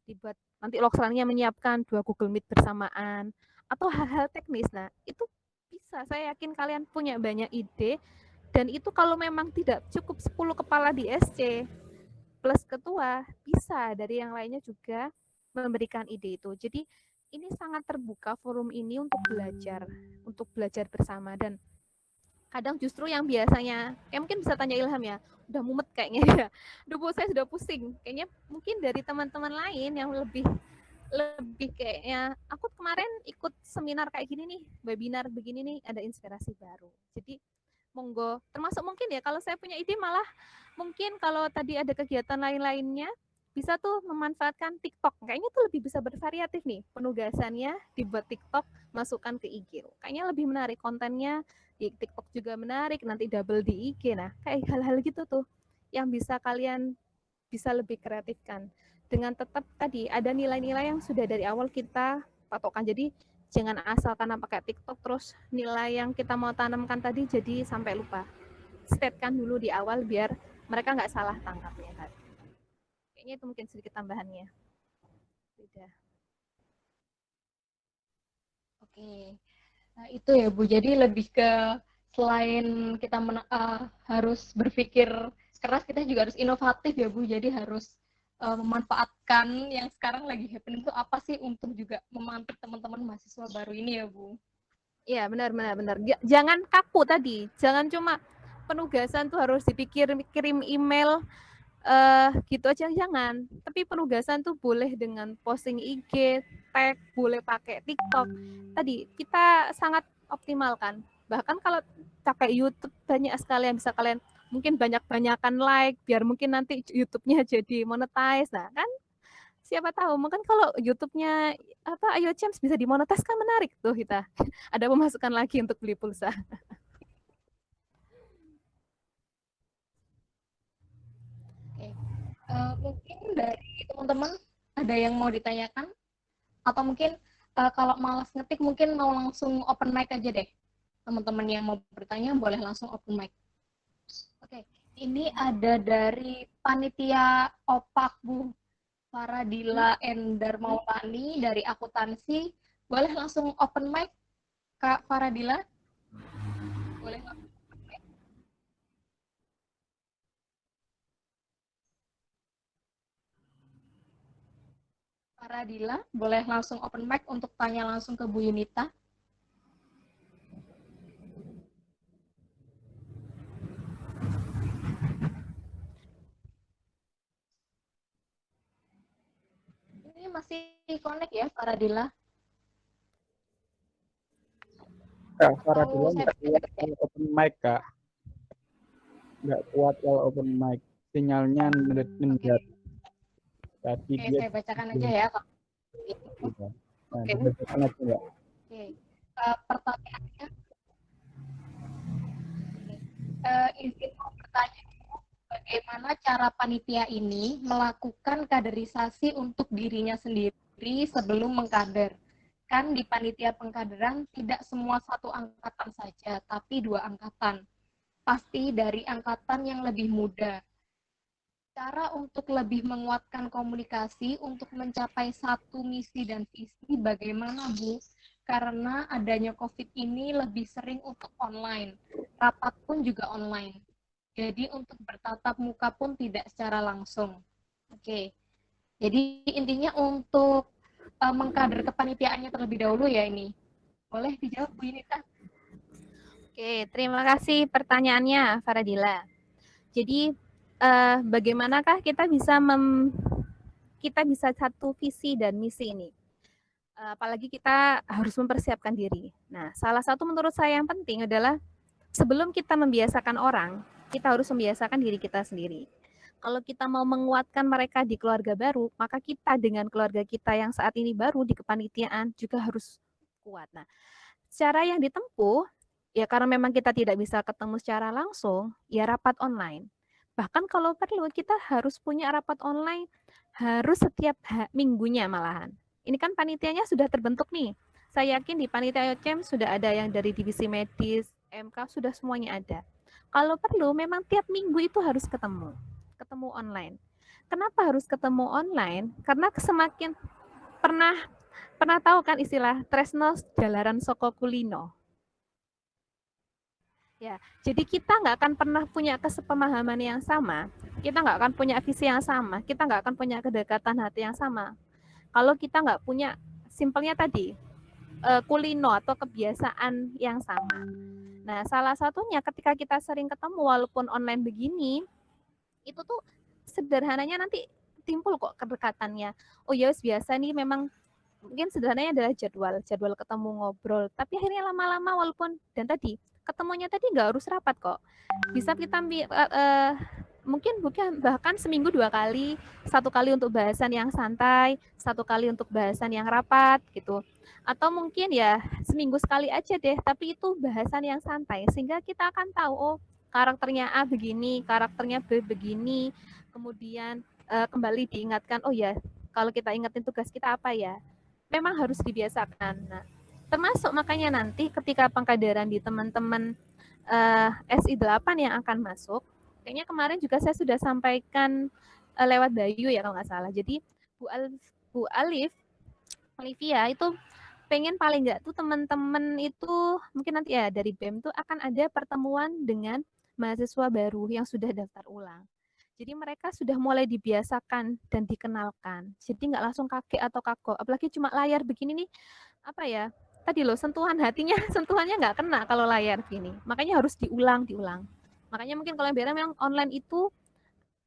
dibuat nanti Lokstrannya menyiapkan 2 Google Meet bersamaan atau hal-hal teknis. Nah, itu bisa, saya yakin kalian punya banyak ide, dan itu kalau memang tidak cukup 10 kepala di SC plus ketua, bisa dari yang lainnya juga memberikan ide itu. Jadi ini sangat terbuka forum ini untuk belajar bersama. Dan kadang justru yang biasanya, mungkin bisa tanya Ilham ya, udah mumet kayaknya ya, saya sudah pusing. Kayaknya mungkin dari teman-teman lain yang lebih kayaknya, aku kemarin ikut seminar kayak gini nih, webinar begini nih, ada inspirasi baru. Jadi monggo, termasuk mungkin ya kalau saya punya ide malah mungkin kalau tadi ada kegiatan lain-lainnya bisa tuh memanfaatkan TikTok. Kayaknya tuh lebih bisa bervariatif nih penugasannya, dibuat TikTok, masukkan ke IG. Kayaknya lebih menarik kontennya, di TikTok juga menarik, nanti double di IG. Nah, kayak hal-hal gitu tuh yang bisa kalian bisa lebih kreatifkan. Dengan tetap tadi ada nilai-nilai yang sudah dari awal kita patokan. Jadi jangan asal karena pakai TikTok terus nilai yang kita mau tanamkan tadi jadi sampai lupa. Statekan dulu di awal biar mereka nggak salah tangkapnya tadi. Kayaknya itu mungkin sedikit tambahannya. Sudah. Oke, nah, itu ya Bu. Jadi lebih ke selain kita harus berpikir keras, kita juga harus inovatif ya Bu. Jadi harus memanfaatkan yang sekarang lagi happening itu apa sih untuk juga memantik teman-teman mahasiswa baru ini ya Bu. Iya, benar. Jangan kaku tadi. Jangan cuma penugasan tuh harus dipikir kirim email gitu aja, jangan. Tapi penugasan tuh boleh dengan posting IG, tag, boleh pakai TikTok. Tadi kita sangat optimalkan. Bahkan kalau pakai YouTube banyak sekali yang bisa kalian mungkin banyak-banyakan like biar mungkin nanti YouTube-nya jadi monetize. Nah, kan siapa tahu mungkin kalau YouTube-nya Ayo Champs bisa dimonetize kan menarik tuh kita. Ada pemasukan lagi untuk beli pulsa. Mungkin dari teman-teman ada yang mau ditanyakan atau mungkin kalau malas ngetik mungkin mau langsung open mic aja deh. Teman-teman yang mau bertanya boleh langsung open mic. Oke. Ini ada dari panitia OPAK Bu Faradila Endar Maulani dari akuntansi. Boleh langsung open mic Kak Faradila? Boleh nggak? Faradila, boleh langsung open mic untuk tanya langsung ke Bu Yunita. Ini masih connect ya Faradila? Kak Faradila Atau saya nggak kuat kalau open mic, Kak. Nggak kuat kalau open mic. Sinyalnya nendat. Tadi Oke, dia saya bacakan aja ya Kak. Nah, Oke. dibacakan aja, Mbak. Oke. Pertanyaannya, izin mau bertanya, bagaimana cara panitia ini melakukan kaderisasi untuk dirinya sendiri sebelum mengkader? Kan di panitia pengkaderan tidak semua satu angkatan saja, tapi 2 angkatan. Pasti dari angkatan yang lebih muda. Cara untuk lebih menguatkan komunikasi untuk mencapai satu misi dan visi bagaimana Bu? Karena adanya COVID ini lebih sering untuk online. Rapat pun juga online. Jadi untuk bertatap muka pun tidak secara langsung. Oke. Jadi intinya untuk mengkader kepanitiaannya terlebih dahulu ya ini. Boleh dijawab Bu Yunita? Oke, terima kasih pertanyaannya, Faradila. Jadi, bagaimanakah kita bisa satu visi dan misi ini? Apalagi kita harus mempersiapkan diri. Nah, salah satu menurut saya yang penting adalah sebelum kita membiasakan orang, kita harus membiasakan diri kita sendiri. Kalau kita mau menguatkan mereka di keluarga baru, maka kita dengan keluarga kita yang saat ini baru di kepanitiaan juga harus kuat. Nah, cara yang ditempuh, ya karena memang kita tidak bisa ketemu secara langsung, ya rapat online. Bahkan kalau perlu, kita harus punya rapat online, harus setiap minggunya malahan. Ini kan panitianya sudah terbentuk nih. Saya yakin di panitia OCEM sudah ada yang dari divisi medis, MK, sudah semuanya ada. Kalau perlu, memang tiap minggu itu harus ketemu online. Kenapa harus ketemu online? Karena semakin pernah tahu kan istilah tresno jalaran soko kulino? Ya, jadi kita nggak akan pernah punya kesepemahaman yang sama, kita nggak akan punya visi yang sama, kita nggak akan punya kedekatan hati yang sama. Kalau kita nggak punya, simpelnya tadi, kulino atau kebiasaan yang sama. Nah, salah satunya ketika kita sering ketemu walaupun online begini, itu tuh sederhananya nanti timbul kok kedekatannya. Oh ya, biasa nih memang mungkin sederhananya adalah jadwal ketemu ngobrol. Tapi akhirnya lama-lama walaupun dan tadi ketemunya tadi nggak harus rapat kok. Bisa kita mungkin bahkan seminggu 2 kali, 1 kali untuk bahasan yang santai, 1 kali untuk bahasan yang rapat gitu. Atau mungkin ya seminggu sekali aja deh, tapi itu bahasan yang santai sehingga kita akan tahu oh karakternya A begini, karakternya B begini. Kemudian kembali diingatkan oh ya kalau kita ingetin tugas kita apa ya. Memang harus dibiasakan. Nah, termasuk makanya nanti ketika pengkaderan di teman-teman SI8 yang akan masuk, kayaknya kemarin juga saya sudah sampaikan lewat Bayu ya kalau nggak salah. Jadi Bu Olivia itu pengen paling nggak tuh teman-teman itu mungkin nanti ya dari BEM tuh akan ada pertemuan dengan mahasiswa baru yang sudah daftar ulang. Jadi mereka sudah mulai dibiasakan dan dikenalkan. Jadi nggak langsung kaget atau kagok. Apalagi cuma layar begini nih, apa ya, tadi loh sentuhan hatinya, sentuhannya nggak kena kalau layar gini. Makanya harus diulang. Makanya mungkin kalau yang online itu,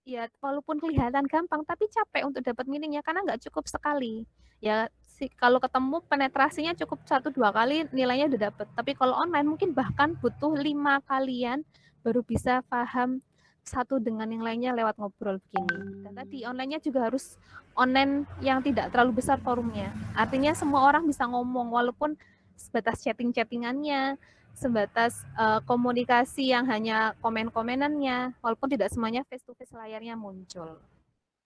ya walaupun kelihatan gampang, tapi capek untuk dapat meaningnya karena nggak cukup sekali. Ya kalau ketemu penetrasinya cukup 1-2 kali nilainya udah dapet. Tapi kalau online mungkin bahkan butuh 5 kalian baru bisa paham satu dengan yang lainnya lewat ngobrol begini. Dan tadi online-nya juga harus online yang tidak terlalu besar forumnya. Artinya semua orang bisa ngomong walaupun sebatas chatting-chattingannya, sebatas komunikasi yang hanya komen-komenannya, walaupun tidak semuanya face-to-face layarnya muncul.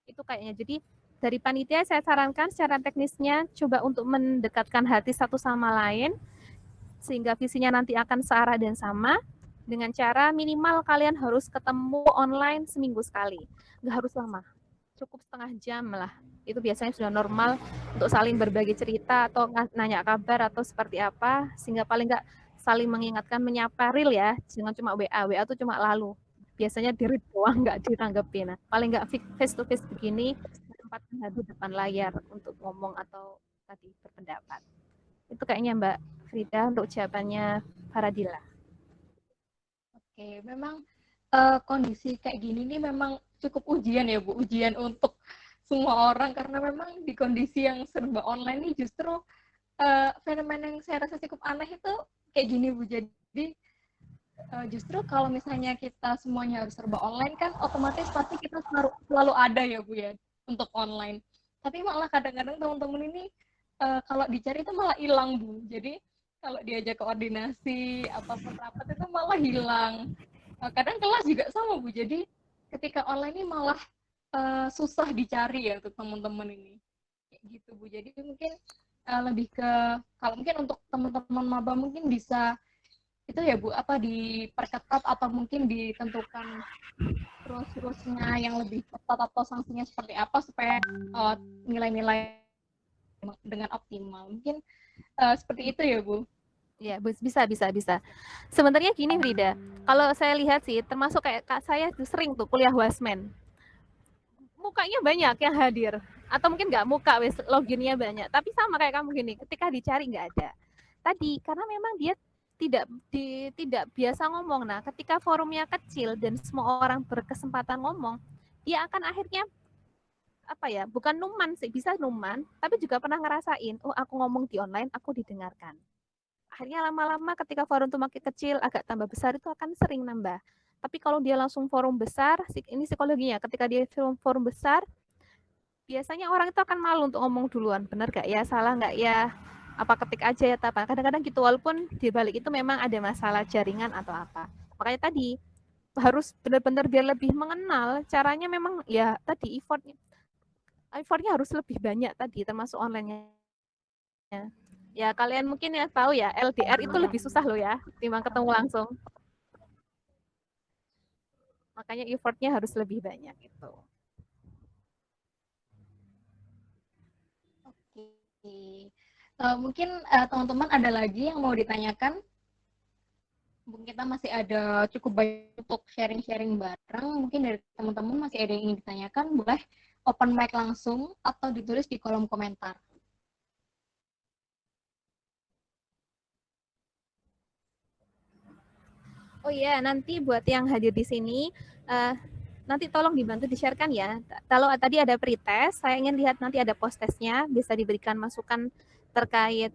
Itu kayaknya. Jadi dari panitia saya sarankan secara teknisnya coba untuk mendekatkan hati satu sama lain, sehingga visinya nanti akan searah dan sama. dengan cara minimal kalian harus ketemu online seminggu sekali. Nggak harus lama, cukup setengah jam lah. Itu biasanya sudah normal untuk saling berbagi cerita atau nanya kabar atau seperti apa, sehingga paling nggak saling mengingatkan, menyapa real ya, jangan cuma WA. WA itu cuma lalu. Biasanya di read doang, nggak ditanggapi. Nah, paling nggak face to face begini, tempatkan di depan layar untuk ngomong atau tadi berpendapat. Itu kayaknya Mbak Frida untuk jawabannya Faradila. Oke, memang kondisi kayak gini nih memang cukup ujian ya Bu, ujian untuk semua orang karena memang di kondisi yang serba online nih justru fenomena yang saya rasa cukup aneh itu kayak gini Bu. Jadi justru kalau misalnya kita semuanya harus serba online kan otomatis pasti kita selalu ada ya Bu ya untuk online. Tapi malah kadang-kadang teman-teman ini kalau dicari itu malah hilang Bu. Jadi kalau diajak koordinasi apapun rapat itu malah hilang. Kadang kelas juga sama Bu. Jadi ketika online ini malah susah dicari ya untuk teman-teman ini. Kayak gitu Bu. Jadi mungkin lebih ke kalau mungkin untuk teman-teman maba mungkin bisa itu ya Bu apa diperketat atau mungkin ditentukan terus-terusnya yang lebih ketat atau sanksinya seperti apa supaya nilai-nilai dengan optimal. Mungkin seperti itu ya Bu. Ya, bisa. Sebenarnya gini Frida, kalau saya lihat sih, termasuk kayak kak saya sering tuh kuliah wasmen. Mukanya banyak yang hadir, atau mungkin nggak muka, loginnya banyak. Tapi sama kayak kamu gini, ketika dicari nggak ada. Tadi karena memang dia tidak biasa ngomong. Nah, ketika forumnya kecil dan semua orang berkesempatan ngomong, dia akan akhirnya apa ya? Bukan numan sih, bisa numan, tapi juga pernah ngerasain, oh aku ngomong di online, aku didengarkan. Akhirnya lama-lama ketika forum itu makin kecil, agak tambah besar itu akan sering nambah. Tapi kalau dia langsung forum besar, ini psikologinya, ketika dia forum besar, biasanya orang itu akan malu untuk ngomong duluan. Benar gak ya? Salah gak ya? Apa ketik aja ya? Apa? Kadang-kadang gitu, walaupun di balik itu memang ada masalah jaringan atau apa. Makanya tadi, harus benar-benar biar lebih mengenal, caranya memang ya tadi effortnya harus lebih banyak tadi, termasuk online-nya. Ya kalian mungkin ya tahu ya LDR itu lebih susah loh ya timbang ketemu langsung. Makanya effortnya harus lebih banyak gitu. Oke. Mungkin teman-teman ada lagi yang mau ditanyakan? Mungkin kita masih ada cukup banyak untuk sharing-sharing bareng. Mungkin dari teman-teman masih ada yang ingin ditanyakan, boleh open mic langsung atau ditulis di kolom komentar. Oh iya, nanti buat yang hadir di sini, nanti tolong dibantu di-share-kan ya. Kalau tadi ada pretest, saya ingin lihat nanti ada post-testnya, bisa diberikan masukan terkait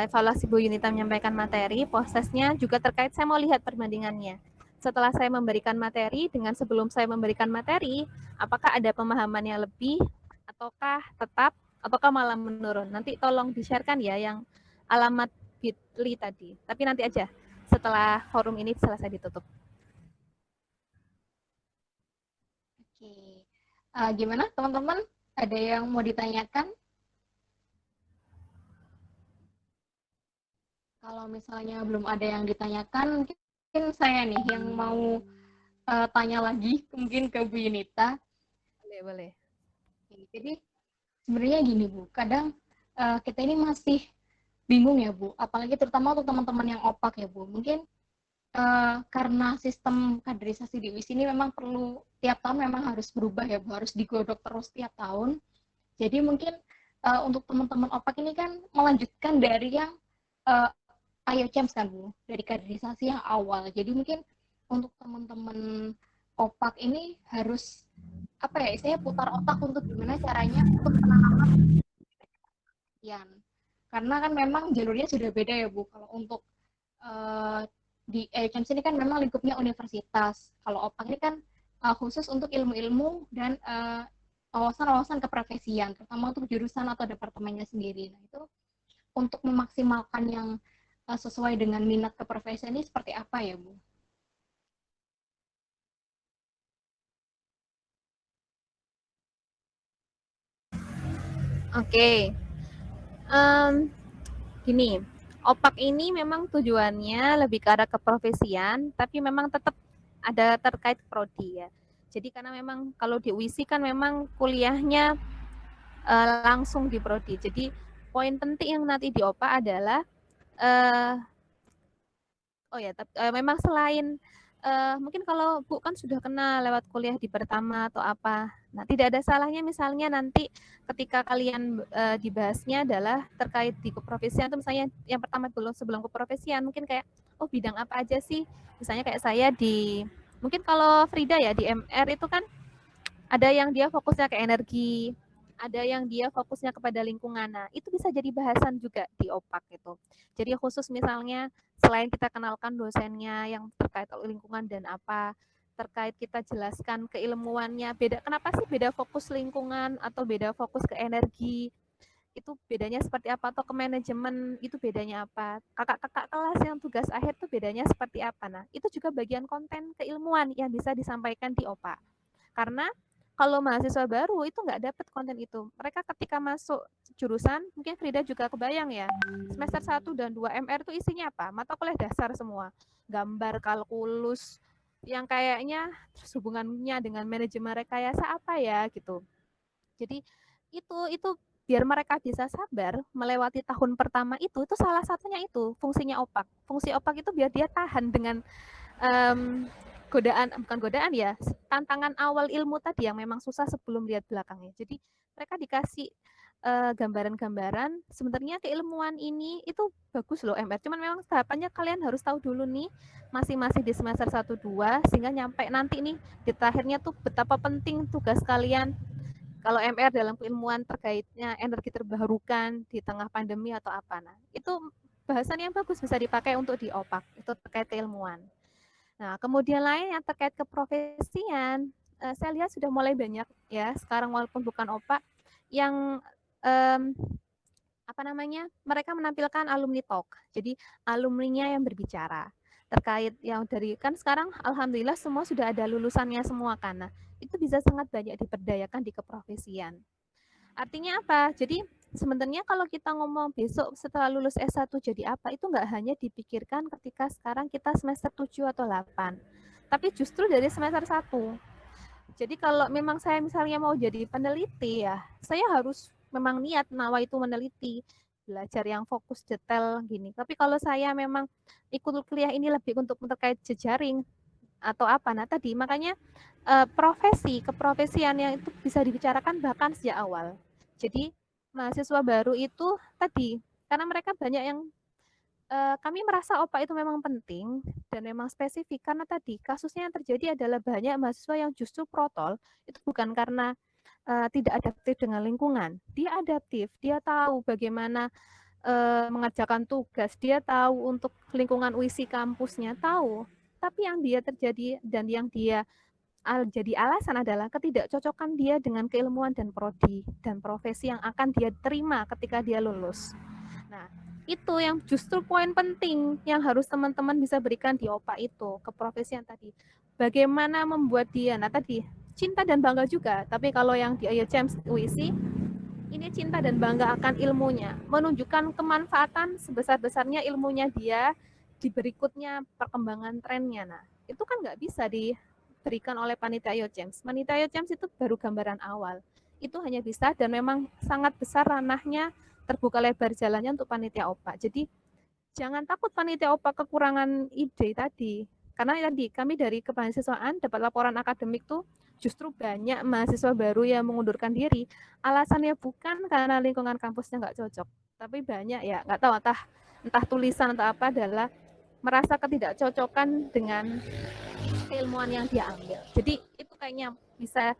evaluasi Bu Yunita menyampaikan materi, post-testnya juga terkait saya mau lihat perbandingannya. Setelah saya memberikan materi dengan sebelum saya memberikan materi, apakah ada pemahaman yang lebih, ataukah tetap, ataukah malah menurun. Nanti tolong di-share-kan ya yang alamat bit.ly tadi. Tapi nanti aja setelah forum ini selesai ditutup. Oke. Gimana teman-teman? Ada yang mau ditanyakan? Kalau misalnya belum ada yang ditanyakan, mungkin saya nih yang mau tanya lagi mungkin ke Bu Yunita. Boleh. Jadi sebenarnya gini Bu, kadang kita ini masih bingung ya Bu, apalagi terutama untuk teman-teman yang opak ya Bu. Mungkin karena sistem kaderisasi di UIS ini memang perlu tiap tahun memang harus berubah ya Bu, harus digodok terus tiap tahun. Jadi mungkin untuk teman-teman opak ini kan melanjutkan dari yang IOCAMS kan Bu, dari kaderisasi yang awal. Jadi mungkin untuk teman-teman opak ini harus apa ya, istilahnya putar otak untuk gimana caranya untuk penanaman karena kan memang jalurnya sudah beda ya Bu. Kalau untuk di IOCAMS ini kan memang lingkupnya universitas. Kalau opak ini kan khusus untuk ilmu-ilmu dan wawasan-wawasan keprofesian, terutama untuk jurusan atau departemennya sendiri. Nah itu untuk memaksimalkan yang sesuai dengan minat keprofesian ini seperti apa ya Bu? Oke. Gini, OPAK ini memang tujuannya lebih ke arah keprofesian, tapi memang tetap ada terkait prodi ya. Jadi karena memang kalau di UISI kan memang kuliahnya langsung di prodi. Jadi poin penting yang nanti di OPA adalah memang selain mungkin kalau Bu kan sudah kenal lewat kuliah di pertama atau apa. Nah, tidak ada salahnya misalnya nanti ketika kalian dibahasnya adalah terkait di keprofesian itu misalnya yang pertama sebelum keprofesian mungkin kayak bidang apa aja sih? Misalnya kayak saya mungkin kalau Frida ya di MR itu kan ada yang dia fokusnya ke energi, ada yang dia fokusnya kepada lingkungan. Nah, itu bisa jadi bahasan juga di OPAK itu. Jadi khusus misalnya selain kita kenalkan dosennya yang terkait lingkungan dan apa, terkait kita jelaskan keilmuannya, kenapa sih beda fokus lingkungan atau beda fokus ke energi, itu bedanya seperti apa, atau ke manajemen itu bedanya apa, kakak-kakak kelas yang tugas akhir itu bedanya seperti apa. Nah, itu juga bagian konten keilmuan yang bisa disampaikan di OPA. Karena kalau mahasiswa baru itu nggak dapat konten itu. Mereka ketika masuk jurusan, mungkin Frida juga kebayang ya, semester 1 dan 2 MR itu isinya apa? Mata kuliah dasar semua. Gambar, kalkulus, yang kayaknya hubungannya dengan manajemen rekayasa apa ya gitu. Jadi itu biar mereka bisa sabar melewati tahun pertama itu salah satunya itu fungsinya OPAK. Fungsi OPAK itu biar dia tahan dengan bukan godaan ya, tantangan awal ilmu tadi yang memang susah sebelum lihat belakangnya. Jadi mereka dikasih gambaran-gambaran, sebenarnya keilmuan ini itu bagus loh MR, cuman memang tahapannya kalian harus tahu dulu nih, masing-masing di semester 1-2, sehingga nyampe nanti nih, di terakhirnya tuh betapa penting tugas kalian, kalau MR dalam keilmuan terkaitnya energi terbarukan di tengah pandemi atau apa. Nah, itu bahasan yang bagus bisa dipakai untuk di OPAK, itu terkait keilmuan. Nah, kemudian lain yang terkait keprofesian, saya lihat sudah mulai banyak ya, sekarang walaupun bukan OPA, yang mereka menampilkan alumni talk. Jadi alumninya yang berbicara terkait yang dari, kan sekarang alhamdulillah semua sudah ada lulusannya semua kan. Nah, itu bisa sangat banyak diberdayakan di keprofesian. Artinya apa? Jadi sebenarnya kalau kita ngomong besok setelah lulus S1 jadi apa, itu nggak hanya dipikirkan ketika sekarang kita semester 7 atau 8, tapi justru dari semester 1. Jadi kalau memang saya misalnya mau jadi peneliti ya, saya harus memang niat nawa itu meneliti, belajar yang fokus detail gini. Tapi kalau saya memang ikut kuliah ini lebih untuk terkait jejaring atau apa, nah tadi makanya keprofesian yang itu bisa dibicarakan bahkan sejak awal. Jadi mahasiswa baru itu tadi, karena mereka banyak yang kami merasa OPA itu memang penting dan memang spesifik, karena tadi kasusnya yang terjadi adalah banyak mahasiswa yang justru protol, itu bukan karena tidak adaptif dengan lingkungan. Dia adaptif, dia tahu bagaimana mengerjakan tugas, dia tahu untuk lingkungan UISI kampusnya, tahu. Tapi yang dia terjadi dan yang dia jadi alasan adalah ketidakcocokan dia dengan keilmuan dan prodi dan profesi yang akan dia terima ketika dia lulus. Nah, itu yang justru poin penting yang harus teman-teman bisa berikan di OPA itu, keprofesian tadi. Bagaimana membuat dia, nah tadi, cinta dan bangga juga, tapi kalau yang di IELTS UISI, ini cinta dan bangga akan ilmunya, menunjukkan kemanfaatan sebesar-besarnya ilmunya dia di berikutnya perkembangan trennya. Nah, itu kan nggak bisa diberikan oleh panitia IELTS. Panitia IELTS itu baru gambaran awal. Itu hanya bisa dan memang sangat besar ranahnya, terbuka lebar jalannya untuk panitia OPA. Jadi jangan takut panitia OPA kekurangan ide tadi. Karena tadi kami dari kemahasiswaan dapat laporan akademik tuh justru banyak mahasiswa baru yang mengundurkan diri. Alasannya bukan karena lingkungan kampusnya nggak cocok, tapi banyak ya nggak tahu entah tulisan atau apa adalah merasa ketidakcocokan dengan keilmuan yang dia ambil. Jadi itu kayaknya bisa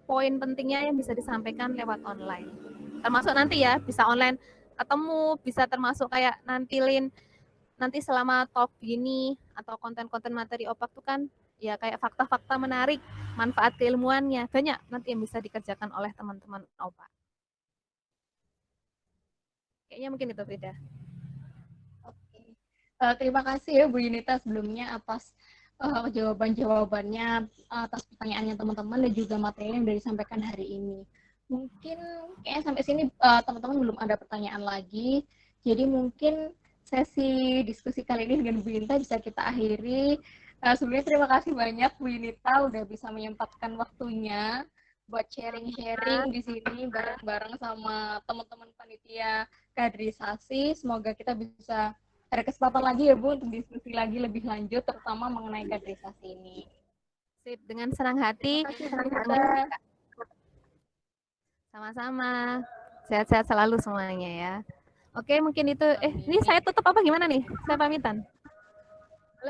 poin pentingnya yang bisa disampaikan lewat online. Termasuk nanti ya bisa online ketemu, bisa termasuk kayak nanti selama talk gini atau konten-konten materi OPAK itu kan ya kayak fakta-fakta menarik, manfaat keilmuannya banyak nanti yang bisa dikerjakan oleh teman-teman OPAK. Kayaknya mungkin itu Frida. Oke. Terima kasih ya Bu Yunita sebelumnya atas jawaban-jawabannya atas pertanyaannya teman-teman dan juga materi yang sudah disampaikan hari ini. Mungkin kayaknya sampai sini teman-teman belum ada pertanyaan lagi. Jadi mungkin sesi diskusi kali ini dengan Bu Yunita bisa kita akhiri. Sebelumnya terima kasih banyak Bu Yunita udah bisa menyempatkan waktunya buat sharing-sharing di sini bareng-bareng sama teman-teman panitia kaderisasi. Semoga kita bisa ada kesempatan lagi ya Bu untuk diskusi lagi lebih lanjut terutama mengenai kaderisasi ini. Sip, dengan senang hati. Terima kasih Bu Yunita. Sama-sama. Sehat-sehat selalu semuanya ya. Oke, mungkin itu. Ini saya tutup apa gimana nih? Saya pamitan.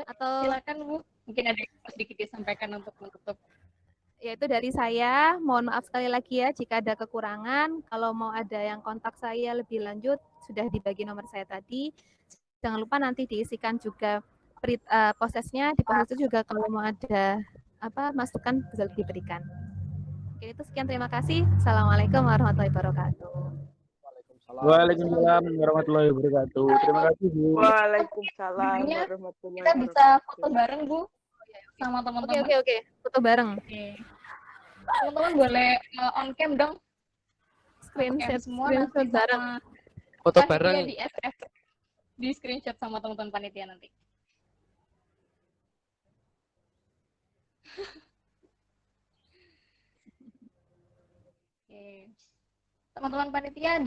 Atau Silakan Bu, mungkin ada yang sedikit disampaikan untuk menutup. yaitu dari saya, mohon maaf sekali lagi ya jika ada kekurangan. Kalau mau ada yang kontak saya lebih lanjut, sudah dibagi nomor saya tadi. Jangan lupa nanti diisikan juga prosesnya, di pos itu juga kalau mau ada masukan bisa diberikan. Oke, itu sekian, terima kasih. Assalamualaikum warahmatullahi wabarakatuh. Waalaikumsalam warahmatullahi wabarakatuh. Terima kasih Bu. Waalaikumsalam Sebenarnya warahmatullahi kita bisa foto wabarakatuh. bareng Bu sama teman-teman. Oke. Foto bareng. Oke. Teman-teman boleh on cam dong. Screenshot Semua screenshot nanti bareng. sama Foto panitia bareng. di FF di screenshot sama teman-teman panitia nanti. Oke. Teman-teman panitia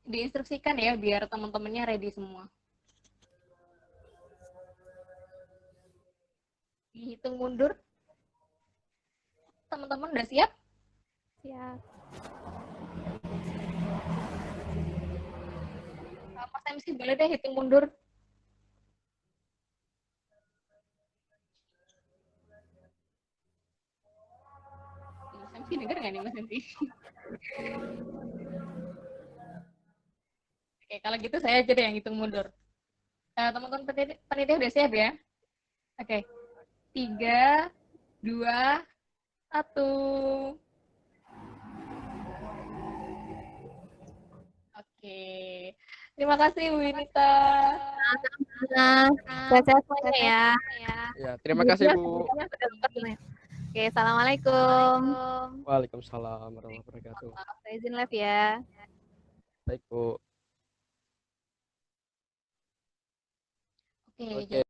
diinstruksikan ya biar teman-temannya ready semua. Dihitung mundur. Teman-teman udah siap? Siap. Mas MC boleh deh hitung mundur. Mas MC denger nggak nih Mas MC? Oke, kalau gitu saya aja deh yang hitung mundur. Teman-teman panitia udah siap ya? Oke. 3, 2, 1. Oke. Terima kasih Bu Yunita. Nah, sehat-sehat semuanya ya. Ya, terima kasih Bu. Oke, assalamualaikum. Waalaikumsalam warahmatullahi wabarakatuh. Saya izin live ya. Baik Bu. Oke, Oke.